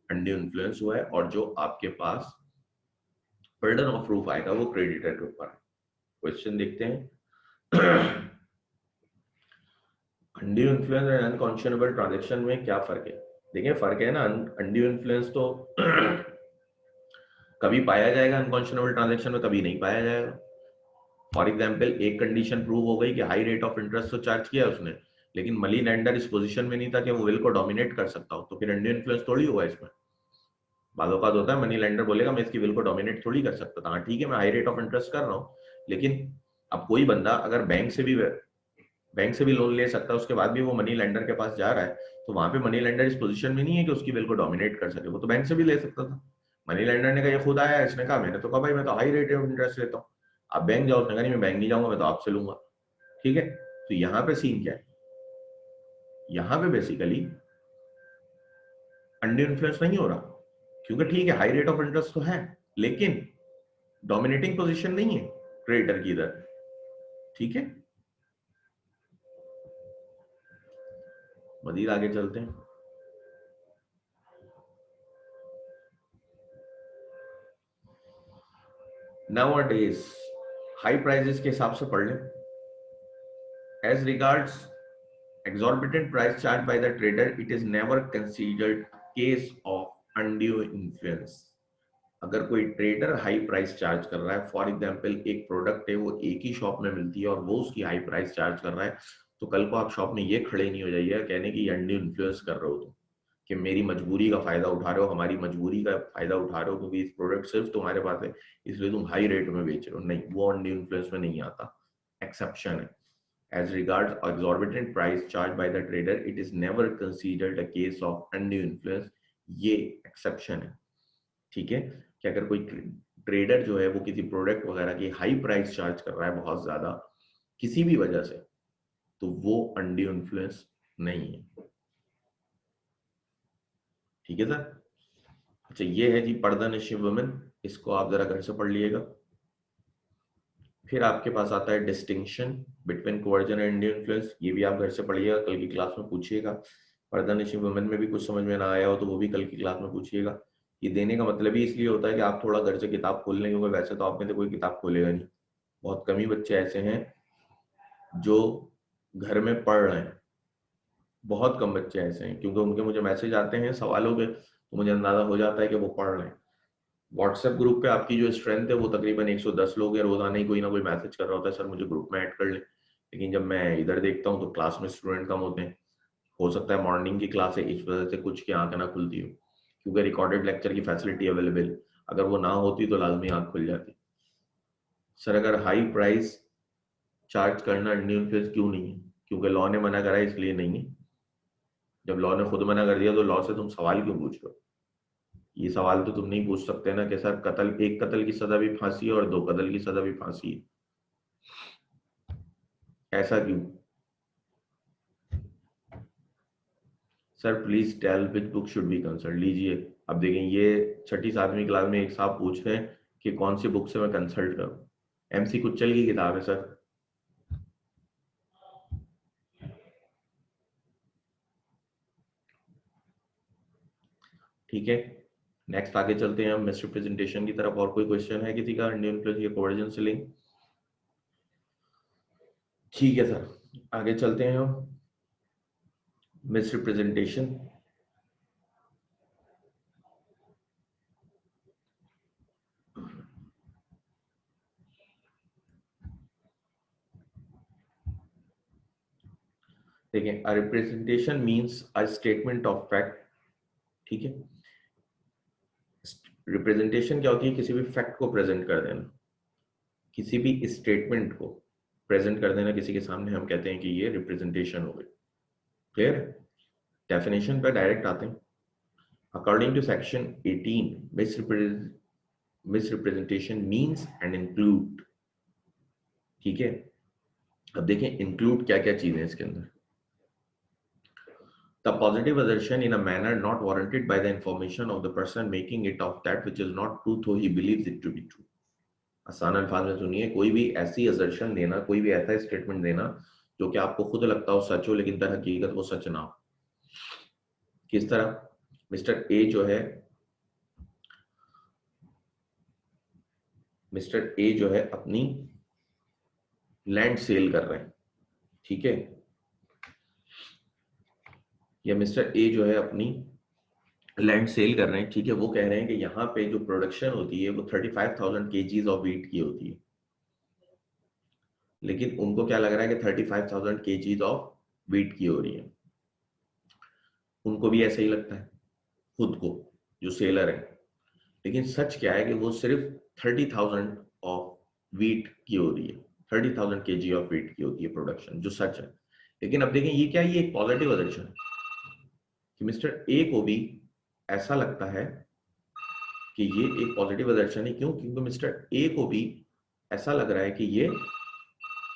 अनड्यू इन्फ्लुएंस हुआ है, और जो आपके पास बर्डन ऑफ प्रूफ आएगा वो क्रेडिटर के ऊपर है। क्वेश्चन देखते हैं। अनड्यू इन्फ्लुएंस एंड अनकॉन्शनेबल ट्रांजेक्शन में क्या फर्क है? देखिए फर्क है ना, अनड्यू इन्फ्लुएंस तो कभी पाया जाएगा अनकॉन्शनेबल ट्रांजेक्शन में, कभी नहीं पाया जाएगा। फॉर एग्जाम्पल एक कंडीशन प्रूव हो गई कि हाई रेट ऑफ इंटरेस्ट तो चार्ज किया उसने, लेकिन मनी लेंडर इस पोजीशन में नहीं था कि वो विल को डोमिनेट कर सकता हो, तो फिर अनड्यू इन्फ्लुएंस थोड़ी हुआ इसमें। बालों का होता है मनी लेंडर बोलेगा मैं इसकी विल को डोमिनेट थोड़ी कर सकता था, हाँ ठीक है मैं हाई रेट ऑफ इंटरेस्ट कर रहा हूँ, लेकिन अब कोई बंदा अगर बैंक से भी लोन ले सकता है, उसके बाद भी वो मनी लेंडर के पास जा रहा है, तो वहां पे मनी लेंडर इस पोजीशन में नहीं है कि उसकी विल को डोमिनेट कर सके, वो तो बैंक से भी ले सकता था। मनी लेंडर ने कहा ये खुद आया, इसने कहा, मैंने तो कहा भाई मैं तो हाई रेट ऑफ इंटरेस्ट लेता हूँ, आप बैंक जाओ, उसने कहा नहीं मैं बैंक नहीं जाऊंगा, मैं तो आपसे लूंगा, ठीक है। तो यहाँ पे सीन क्या है, यहाँ पे बेसिकली अनड्यू इन्फ्लुएंस नहीं हो रहा, क्योंकि ठीक है हाई रेट ऑफ इंटरेस्ट तो है, लेकिन डोमिनेटिंग पोजीशन नहीं है क्रेडिटर की इधर, ठीक है। मजीद आगे चलते हैं। Nowadays हाई प्राइजेस के हिसाब से पढ़ लें। As regards exorbitant price charged by the trader, it is never considered case of undue influence। अगर कोई ट्रेडर हाई प्राइस चार्ज कर रहा है, फॉर एग्जांपल एक प्रोडक्ट है वो एक ही शॉप में मिलती है और वो उसकी हाई प्राइस चार्ज कर रहा है, तो कल को आप शॉप में ये खड़े नहीं हो जाइए कहने की अनड्यू इन्फ्लुएंस कर रहे हो तुम, कि मेरी मजबूरी का फायदा उठा रहे हो, हमारी मजबूरी का फायदा उठा रहे हो, क्योंकि इस प्रोडक्ट सिर्फ तुम्हारे पास है इसलिए तुम हाई रेट में बेच रहे हो। नहीं, वो अनड्यू इन्फ्लुएंस में नहीं आता, एक्सेप्शन है। As regards exorbitant price charged by the trader, it is never considered a case of undue influence। ये एक्सेप्शन है, ठीक है। कि अगर कोई ट्रेडर जो है वो किसी प्रोडक्ट वगैरह की हाई प्राइस चार्ज कर रहा है बहुत ज्यादा किसी भी वजह से, तो वो अनड्यू इन्फ्लुएंस नहीं है, ठीक है सर। अच्छा ये है जी पर्दा नशी वुमेन, इसको आप जरा घर से पढ़ लीजिएगा। फिर आपके पास आता है distinction between coercion and undue influence, ये भी आप घर से पढ़िएगा, कल की क्लास में पूछिएगा। पर्दा नशी वुमेन में भी कुछ समझ में ना आया हो तो वो भी कल की क्लास में पूछिएगा। ये देने का मतलब ही इसलिए होता है कि आप थोड़ा घर से किताब खोल लें, क्योंकि वैसे तो आप में से कोई किताब खोलेगा नहीं। बहुत कम ही बच्चे ऐसे हैं जो घर में पढ़ रहे हैं, बहुत कम बच्चे ऐसे हैं, क्योंकि उनके मुझे मैसेज आते हैं सवालों के, तो मुझे अंदाजा हो जाता है कि वो पढ़ रहे हैं। व्हाट्सएप ग्रुप पे आपकी जो स्ट्रेंथ है वो तकरीबन 110 लोग हैं, रोजाना ही कोई ना कोई मैसेज कर रहा होता है सर मुझे ग्रुप में ऐड कर ले, लेकिन जब मैं इधर देखता हूँ तो क्लास में स्टूडेंट कम होते हैं। हो सकता है मॉर्निंग की क्लास है इस वजह से कुछ की आंखें ना खुलती हो, क्योंकि रिकॉर्डेड लेक्चर की फैसिलिटी अवेलेबल, अगर वो ना होती तो लाजमी आंख खुल जाती। सर अगर हाई प्राइस चार्ज करना अनड्यू इन्फ्लुएंस क्यों नहीं है? क्योंकि लॉ ने मना करा है इसलिए नहीं है। जब लॉ ने खुद मना कर दिया तो लॉ से तुम सवाल क्यों पूछ रहे हो? ये सवाल तो तुम नहीं पूछ सकते ना कि सर कत्ल, एक कत्ल की सजा भी फांसी है और दो कत्ल की सजा भी फांसी है, ऐसा क्यों? Sir please tell which book should be consult. लीजिए अब देखें, ये छठी सातवीं क्लास में एक साहब पूछ रहे हैं कि कौन सी बुक से मैं कंसल्ट करूं। एमसी कुच्चल की किताब है सर। ठीक है, नेक्स्ट आगे चलते हैं हम मिस रिप्रेजेंटेशन की तरफ। और कोई क्वेश्चन है किसी का इंडियन प्लस ये कोवर्जन से लिंक? ठीक है सर, आगे चलते हैं हम। मिस रिप्रेजेंटेशन, देखें a representation means a statement of fact, ठीक है। रिप्रेजेंटेशन क्या होती है? किसी भी फैक्ट को प्रेजेंट कर देना, किसी भी स्टेटमेंट को, प्रेजेंट कर देना किसी के सामने, हम कहते हैं कि ये रिप्रेजेंटेशन हो गई। क्लियर? डेफिनेशन पर डायरेक्ट आते हैं। According to section 18, misrepresentation means and include. ठीक है, अब देखें इंक्लूड क्या क्या चीजें इसके अंदर। The positive assertion in a manner not warranted by the information of the person making it of that which is not true though he believes it to be true। आसान अल्फाज में सुनिए, कोई भी ऐसी असर्शन देना, कोई भी ऐसा स्टेटमेंट देना जो कि आपको खुद लगता हो सच हो लेकिन दर हकीकत वो सच ना हो। किस तरह? मिस्टर ए जो है, अपनी लैंड सेल कर रहे हैं। ठीक है, या मिस्टर ए जो है अपनी लैंड सेल कर रहे हैं। ठीक है, वो कह रहे हैं कि यहाँ पे जो प्रोडक्शन होती है वो 35,000 केजीज ऑफ व्हीट की होती है, लेकिन उनको क्या लग रहा है कि 35,000 केजीज ऑफ व्हीट की हो रही है। उनको भी ऐसा ही लगता है खुद को, जो सेलर है, लेकिन सच क्या है कि वो सिर्फ 30,000 ऑफ व्हीट की हो रही है, 30,000 केजी ऑफ व्हीट की होती है प्रोडक्शन, जो सच है। लेकिन अब देखें ये क्या, ये एक पॉजिटिव असर्शन है कि मिस्टर ए को भी ऐसा लगता है कि ये एक पॉजिटिव असर्शन है। क्यों? क्योंकि मिस्टर ए को भी ऐसा लग रहा है कि ये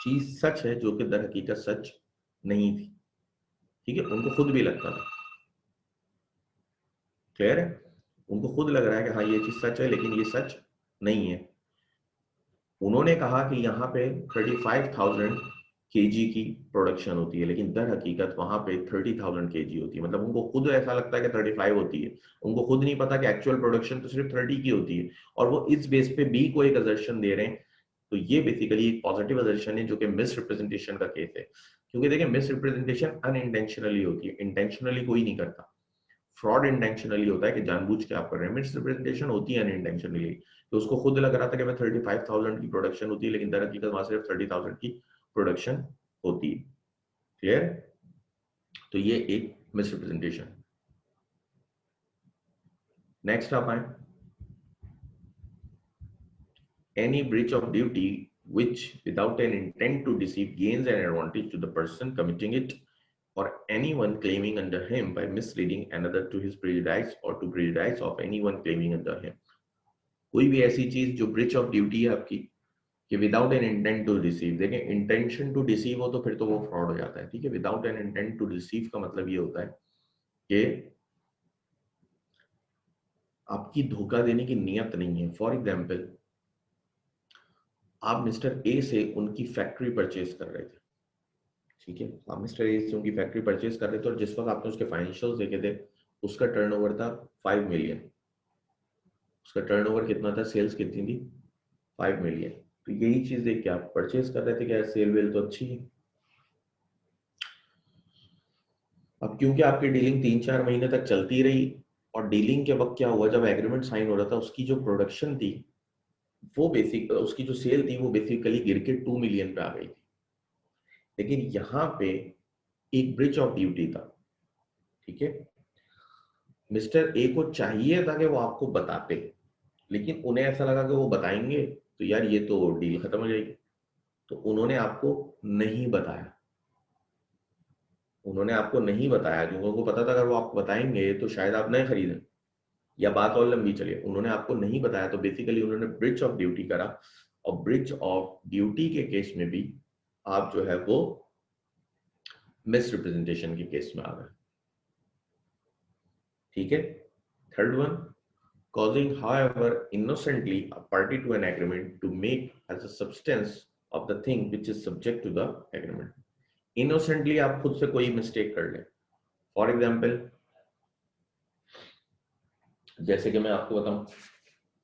चीज सच है, जो कि दर हकीकत सच नहीं थी। ठीक है, उनको खुद भी लगता था। क्लियर है? उनको खुद लग रहा है कि हाँ ये चीज सच है, लेकिन ये सच नहीं है। उन्होंने कहा कि यहाँ पे 35,000 केजी की प्रोडक्शन होती है, लेकिन दर हकीकत वहां पे 30,000 केजी होती है। मतलब उनको खुद ऐसा लगता है कि 35 होती है, उनको खुद नहीं पता कि एक्चुअल प्रोडक्शन तो सिर्फ 30 की होती है, और वो इस बेस पे बी को एक असर्शन दे रहे हैं। तो ये बेसिकली एक पॉजिटिव असर्शन है, जो कि मिस रिप्रेजेंटेशन का केस है। क्योंकि देखिए मिस रिप्रेजेंटेशन अनइंटेंशनली होती है, इंटेंशनली कोई नहीं करता। फ्रॉड इंटेंशनली होता है कि जानबूझ के आप कर रहे हैं। मिस रिप्रेजेंटेशन होती है अनइंटेंशनली, तो उसको खुद लग रहा था कि मैं 35,000 की प्रोडक्शन होती है, लेकिन दर हकीकत वहां सिर्फ 30,000 की प्रोडक्शन होती है। क्लियर? तो ये एक मिस रिप्रेजेंटेशन। नेक्स्ट आप आए, any breach of duty which without an intent to deceive gains an advantage to the person committing it or anyone claiming under him by misleading another to his prejudice or to prejudice of anyone claiming under him। कोई भी ऐसी चीज जो breach of duty है आपकी, कि without an intent to deceive. देखें intention to deceive हो तो फिर तो वो फ्रॉड हो जाता है। ठीक है, without an intent to deceive का मतलब ये होता है कि आपकी धोखा देने की नियत नहीं है। फॉर एग्जाम्पल, आप मिस्टर ए से उनकी फैक्ट्री परचेज कर रहे थे। ठीक है, आप मिस्टर ए से उनकी फैक्ट्री परचेज कर रहे थे, और जिस वक्त आपने उसके फाइनेंशियल्स देखे थे उसका टर्नओवर था 5 मिलियन। उसका टर्नओवर कितना था, सेल्स कितनी थी, 5 मिलियन। तो यही चीज देख के आप परचेज कर रहे थे कि सेल वेल तो अच्छी है। अब क्योंकि आपकी डीलिंग 3-4 महीने तक चलती रही, और डीलिंग के वक्त क्या हुआ, जब एग्रीमेंट साइन हो रहा था, उसकी जो प्रोडक्शन थी वो बेसिक, उसकी जो सेल थी वो बेसिकली गिर के 2 मिलियन पे आ गई थी। लेकिन यहाँ पे एक ब्रीच ऑफ ड्यूटी था। ठीक है, मिस्टर ए को चाहिए था कि वो आपको बताते, लेकिन उन्हें ऐसा लगा कि वो बताएंगे तो यार ये तो डील खत्म हो जाएगी, तो उन्होंने आपको नहीं बताया। उन्होंने आपको नहीं बताया क्योंकि उनको पता था अगर वो आपको बताएंगे तो शायद आप नहीं खरीदें या बात और लंबी चले। उन्होंने आपको नहीं बताया, तो बेसिकली उन्होंने ब्रीच ऑफ ड्यूटी करा, और ब्रीच ऑफ ड्यूटी के केस में भी आप जो है वो मिस रिप्रेजेंटेशन के केस में आ गए। ठीक है, third one, causing however innocently a party to an agreement to make as a substance of the thing which is subject to the agreement। innocently आप खुद से कोई मिस्टेक कर लें। फॉर एग्जाम्पल, जैसे कि मैं आपको बताऊं,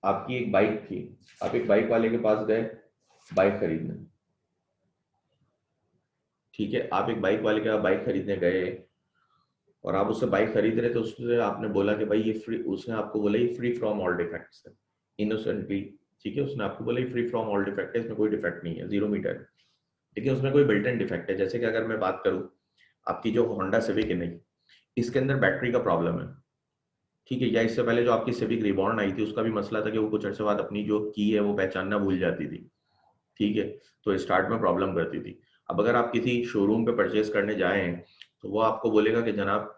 आपकी एक बाइक थी, आप एक बाइक वाले के पास गए बाइक खरीदने। ठीक है, आप एक बाइक वाले के पास बाइक खरीदने गए, और आप उससे बाइक खरीद रहे थे, उससे आपने बोला कि भाई ये फ्री, उसने आपको बोला ये फ्री फ्रॉम ऑल डिफेक्ट्स है, इनोसेंटली। ठीक है, उसने आपको बोला ये फ्री फ्रॉम ऑल डिफेक्ट है, इसमें कोई डिफेक्ट नहीं है, 0 मीटर है, लेकिन उसमें कोई बिल्ट इन डिफेक्ट है। जैसे कि अगर मैं बात करूं, आपकी जो होंडा सिविक है, नहीं, इसके अंदर बैटरी का प्रॉब्लम है। ठीक है, या इससे पहले जो आपकी सिविक रिबॉर्न आई थी उसका भी मसला था कि वो कुछ अर्से बाद अपनी जो की है वो पहचानना भूल जाती थी। ठीक है, तो स्टार्ट में प्रॉब्लम करती थी। अब अगर आप किसी शोरूम पे परचेस करने जाएं तो वो आपको बोलेगा कि जनाब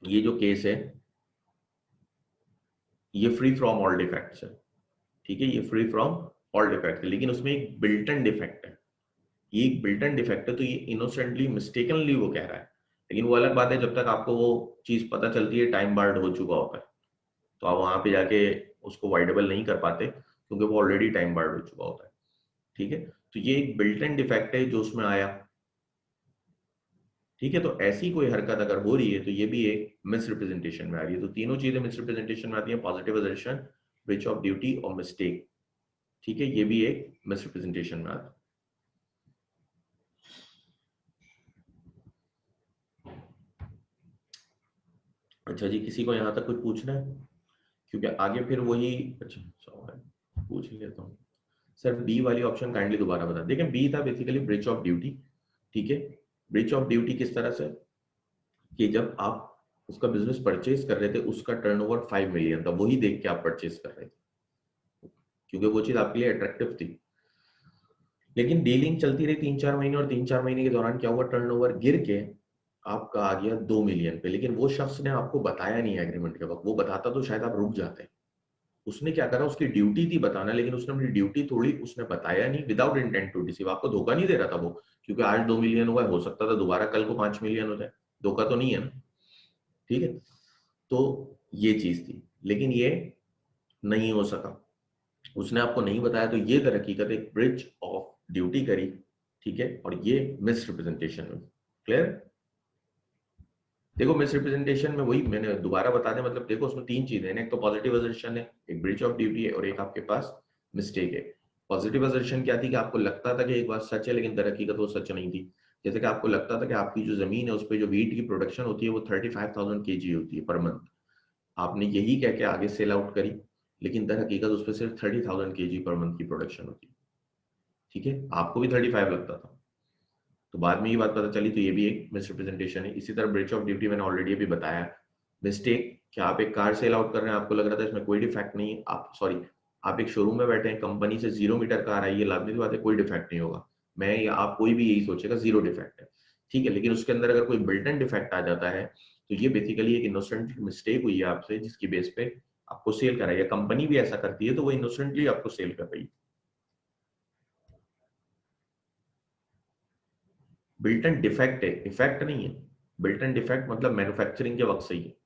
ये जो केस है ये फ्री फ्रॉम ऑल डिफेक्ट्स है, ठीक है, ये फ्री फ्रॉम ऑल डिफेक्ट है, लेकिन उसमें एक बिल्टन डिफेक्ट है, ये एक बिल्टन डिफेक्ट है, तो ये इनोसेंटली मिस्टेकनली वो कह रहा है। लेकिन वो अलग बात है जब तक आपको वो चीज पता चलती है टाइम बार्ड हो चुका होता है, तो आप वहां पे जाके उसको वाइडेबल नहीं कर पाते क्योंकि वो ऑलरेडी टाइम बार्ड हो चुका होता है। ठीक है, तो ये एक बिल्ट इन डिफेक्ट है जो उसमें आया। ठीक है, तो ऐसी कोई हरकत अगर हो रही है तो ये भी एक मिसरिप्रेजेंटेशन में आ रही है। तो तीनों चीजें मिसरिप्रेजेंटेशन में आती है, positive assertion, breach of duty और मिस्टेक। ठीक है, ये भी एक मिसरिप्रेजेंटेशन में आता है। अच्छा जी, किसी को यहाँ तक कुछ पूछना है? क्योंकि आगे फिर वही, अच्छा सवाल पूछ ही लेता हूँ। सर बी वाली ऑप्शन काइंडली दोबारा बता। देखिए बी था बेसिकली ब्रीच ऑफ ड्यूटी। ठीक है, ब्रीच ऑफ ड्यूटी किस तरह से कि जब आप उसका बिजनेस परचेज कर रहे थे उसका टर्नओवर 5 मिलियन था, वही देख के आप परचेज कर रहे थे क्योंकि वो चीज आपके लिए अट्रैक्टिव थी। लेकिन डीलिंग चलती रही 3-4 महीने, और 3-4 महीने के दौरान क्या हुआ, टर्नओवर गिर के आपका आ गया 2 मिलियन पे। लेकिन वो शख्स ने आपको बताया नहीं एग्रीमेंट के वक्त, वो बताता तो शायद आप रुक जाते। उसने क्या करा, उसकी ड्यूटी थी बताना, लेकिन उसने अपनी ड्यूटी तोड़ी, उसने बताया नहीं विदाउट इंटेंट टू डिसीव। आपको धोखा नहीं दे रहा था वो, क्योंकि आज 2 मिलियन हुआ है, हो सकता था दोबारा कल को 5 मिलियन हो जाए। धोखा तो नहीं है ना। ठीक है, तो ये चीज थी, लेकिन ये नहीं हो सका, उसने आपको नहीं बताया, तो ये दर हकीकत एक ब्रिज ऑफ ड्यूटी करी। ठीक है, और ये मिस रिप्रेजेंटेशन में क्लियर। देखो मिस रिप्रेजेंटेशन में वही मैंने दोबारा बता दें, मतलब देखो उसमें तीन चीजें हैं, एक तो पॉजिटिव असर्शन है, एक ब्रीच ऑफ ड्यूटी है, और एक आपके पास मिस्टेक है। पॉजिटिव असर्शन क्या थी कि आपको लगता था कि एक बात सच है, लेकिन दर हकीकत वो सच नहीं थी। जैसे कि आपको लगता था कि आपकी जो जमीन है उस पर जो वीट की प्रोडक्शन होती है वो 35,000 kg होती है पर मंथ। आपने यही कह के आगे सेल आउट करी, लेकिन दर हकीकत उस पर सिर्फ 30,000 kg पर मंथ की प्रोडक्शन होती है। ठीक है, आपको भी 35 लगता था, तो बाद में ये बात पता चली, तो ये भी एक मिसरिप्रेजेंटेशन है। इसी तरह ब्रीच ऑफ ड्यूटी मैंने ऑलरेडी अभी बताया। मिस्टेक, क्या आप एक कार सेल आउट कर रहे हैं, आपको लग रहा था इसमें कोई डिफेक्ट नहीं है, आप सॉरी आप एक शोरूम में बैठे हैं, कंपनी से 0 मीटर कार आई है, लाभनी की बात है कोई डिफेक्ट नहीं होगा, मैं या आप कोई भी यही सोचेगा जीरो डिफेक्ट है। ठीक है, लेकिन उसके अंदर अगर कोई बिल्टन डिफेक्ट आ जाता है तो ये बेसिकली एक इनोसेंट मिस्टेक हुई है आपसे, जिसकी बेस पे आपको सेल करा है, या कंपनी भी ऐसा करती है तो वो इनोसेंटली आपको सेल कर रही है। बिल्टन डिफेक्ट है, इफेक्ट नहीं है। बिल्टन डिफेक्ट मतलब मैन्युफैक्चरिंग के वक्त से ही है।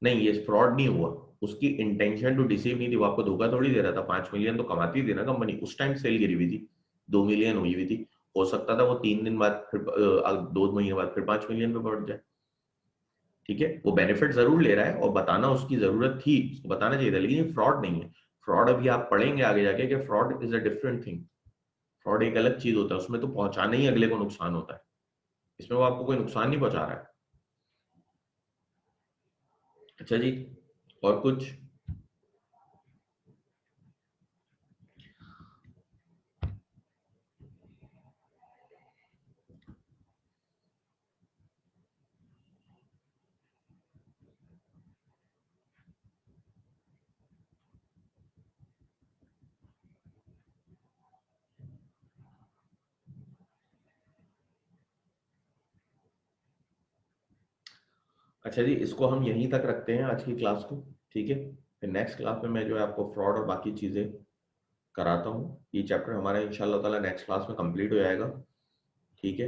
नहीं, ये फ्रॉड नहीं हुआ, उसकी इंटेंशन टू डिसीव नहीं थी, वो आपको धोखा थोड़ी दे रहा था। 5 मिलियन तो कमाती थी ना कंपनी, उस टाइम सेल गिरी हुई थी, 2 मिलियन हुई हुई थी। हो सकता था वो 3 दिन बाद फिर 2 महीने बाद फिर 5 मिलियन पे बढ़ जाए। ठीक है, वो बेनिफिट जरूर ले रहा है और बताना उसकी जरूरत थी, उसको बताना चाहिए था, लेकिन ये फ्रॉड नहीं है। फ्रॉड अभी आप पढ़ेंगे आगे जाके कि fraud is a different thing. Fraud एक अलग चीज होता है, उसमें तो पहुंचाना ही अगले को नुकसान होता है, इसमें वो आपको कोई नुकसान नहीं पहुंचा रहा है। अच्छा जी, और कुछ? अच्छा जी, इसको हम यहीं तक रखते हैं आज की क्लास को। ठीक है, फिर नेक्स्ट क्लास में मैं जो है आपको फ्रॉड और बाकी चीज़ें कराता हूँ। ये चैप्टर हमारा इंशाल्लाह ताला नेक्स्ट क्लास में कंप्लीट हो जाएगा। ठीक है,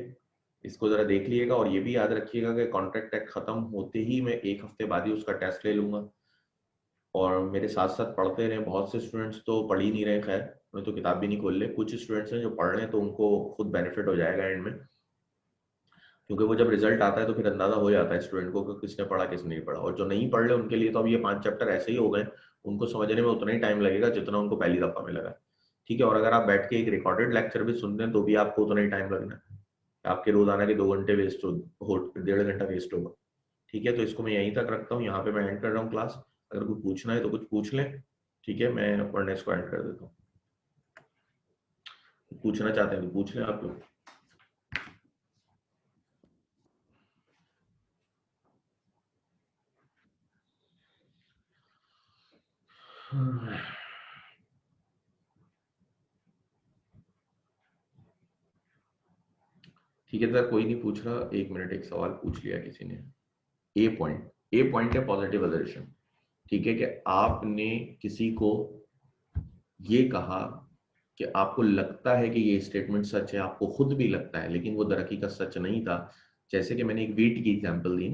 इसको ज़रा देख लिएगा, और ये भी याद रखिएगा कि कॉन्ट्रैक्ट टैक्स ख़त्म होते ही मैं 1 हफ्ते बाद ही उसका टेस्ट ले लूँगा। और मेरे साथ साथ पढ़ते रहे, बहुत से स्टूडेंट्स तो पढ़ ही नहीं रहे, खैर मैं तो किताब भी नहीं खोल रहे, कुछ स्टूडेंट्स हैं जो पढ़ रहे हैं, तो उनको खुद बेनिफिट हो जाएगा एंड में, क्योंकि वो जब रिजल्ट आता है तो फिर अंदाजा हो जाता है स्टूडेंट को कि किसने पढ़ा किसने नहीं पढ़ा। और जो नहीं पढ़ रहे उनके लिए तो अब ये 5 चैप्टर ऐसे ही हो गए, उनको समझने में उतना ही टाइम लगेगा जितना उनको पहली दफा में लगा। ठीक है, और अगर आप बैठ के एक रिकॉर्डेड लेक्चर भी सुनते हैं तो भी आपको उतना ही टाइम लगना है, आपके रोजाना के 2 घंटे वेस्ट हो, 1.5 घंटा वेस्ट होगा। ठीक है, तो इसको मैं यहीं तक रखता हूँ, यहाँ पे मैं एंड कर रहा हूँ क्लास। अगर कुछ पूछना है तो कुछ पूछ लें। ठीक है, मैं पढ़ने इसको एंड कर देता हूँ। पूछना चाहते हैं तो पूछ लें आप लोग। ठीक है सर, कोई नहीं पूछ रहा, 1 मिनट, एक सवाल पूछ लिया किसी ने। ए पॉइंट है पॉजिटिव असर्शन। ठीक है, कि आपने किसी को ये कहा कि आपको लगता है कि ये स्टेटमेंट सच है, आपको खुद भी लगता है, लेकिन वो दरहकीकत सच नहीं था। जैसे कि मैंने एक वीट की एग्जांपल दी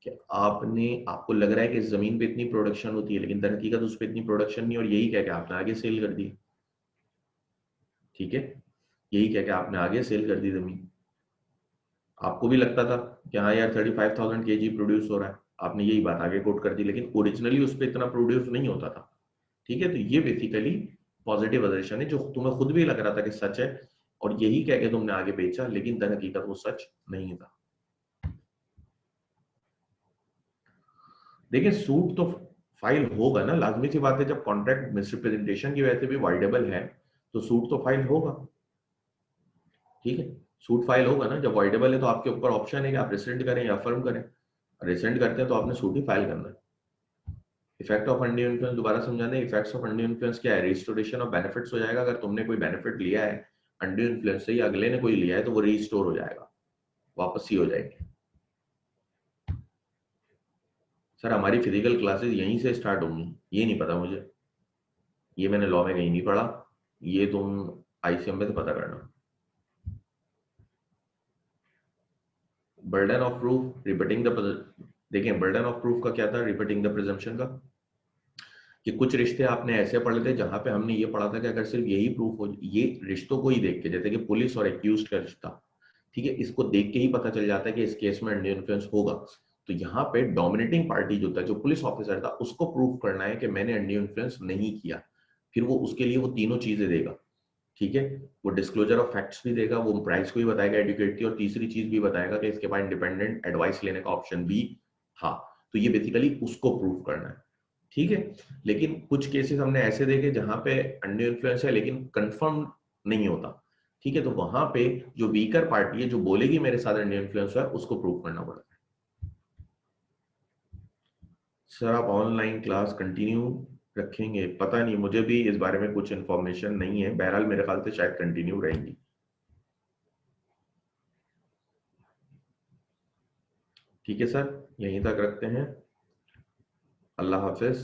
कि आपको लग रहा है कि इस जमीन पे इतनी प्रोडक्शन होती है, लेकिन दरहकीकत उस पर इतनी प्रोडक्शन नहीं, और यही कह के आपने आगे सेल कर दी। ठीक है, यही कह के आपने आगे सेल कर दी जमीन। आपको भी लगता था कि हाँ यार 35,000 kg प्रोड्यूस हो रहा है, आपने यही बात आगे कोट कर दी, लेकिन ओरिजिनली उस पर इतना प्रोड्यूस नहीं होता था। ठीक है, तो ये बेसिकली पॉजिटिव असर्शन है, जो तुम्हें खुद भी लग रहा था कि सच है, और यही कह के तुमने आगे बेचा, लेकिन दर हकीकत वो सच नहीं था। देखिए, सूट तो फाइल होगा ना, लाजमी सी बात है, जब कॉन्ट्रैक्ट मिसरिप्रेजेंटेशन की वजह से भी वाइडेबल है तो सूट तो फाइल होगा। ठीक है, सूट फाइल होगा ना, जब वाइडेबल है तो आपके ऊपर ऑप्शन है कि आप रिसेंट करें या अफर्म करें। रिसेंट करते हैं तो आपने सूट ही फाइल करना है। इफेक्ट ऑफ अनड्यू इन्फ्लुएंस दोबारा समझा दें, इफेक्ट्स ऑफ अनड्यू इन्फ्लुएंस क्या है? रिस्टोरेशन ऑफ बेनिफिट्स हो जाएगा। अगर तुमने कोई बेनिफिट लिया है अनड्यू इन्फ्लुएंस से, या अगले ने कोई लिया है, तो वो रिस्टोर हो जाएगा, वापस ही हो जाएंगे। सर हमारी फिजिकल क्लासेस यहीं से स्टार्ट होंगी, ये नहीं पता मुझे, ये मैंने लॉ में कहीं नहीं पढ़ा, ये तुम आईसीएम में तो पता करना। Burden of proof repeating the, देखिए बर्डन ऑफ प्रूफ का क्या था, रिपीटिंग द प्रिजम्पशन का, कि कुछ रिश्ते आपने ऐसे पढ़े थे जहां पे हमने ये पढ़ा था कि अगर सिर्फ यही प्रूफ हो, ये रिश्तों को ही देख के, जैसे कि पुलिस और एक्यूज का रिश्ता, ठीक है, इसको देख के ही पता चल जाता है कि इस केस में अनड्यू इन्फ्लुएंस होगा। तो यहाँ पे डोमिनेटिंग पार्टी जो था, जो पुलिस ऑफिसर था, उसको प्रूव करना है कि मैंने अनड्यू इन्फ्लुएंस नहीं किया। फिर वो उसके लिए वो तीनों चीजें देगा। ठीक है, वो डिस्क्लोजर ऑफ फैक्ट्स भी देगा, वो प्राइस को भी बताएगा एडुकेट की, और तीसरी चीज भी बताएगा कि इसके बाद इंडिपेंडेंट एडवाइस लेने का ऑप्शन भी था। तो ये बेसिकली उसको प्रूव करना है। ठीक है, लेकिन कुछ केसेस हमने ऐसे देखे जहां पे अनड्यू इन्फ्लुएंस है लेकिन कंफर्म नहीं होता। ठीक है, तो वहां पे जो वीकर पार्टी है, जो बोलेगी मेरे साथ अनड्यू इन्फ्लुएंस है, उसको प्रूव करना पड़ता है। सर आप ऑनलाइन क्लास कंटिन्यू रखेंगे? पता नहीं, मुझे भी इस बारे में कुछ इन्फॉर्मेशन नहीं है, बहरहाल मेरे ख्याल से शायद कंटिन्यू रहेंगी। ठीक है सर, यहीं तक रखते हैं। अल्लाह हाफिज।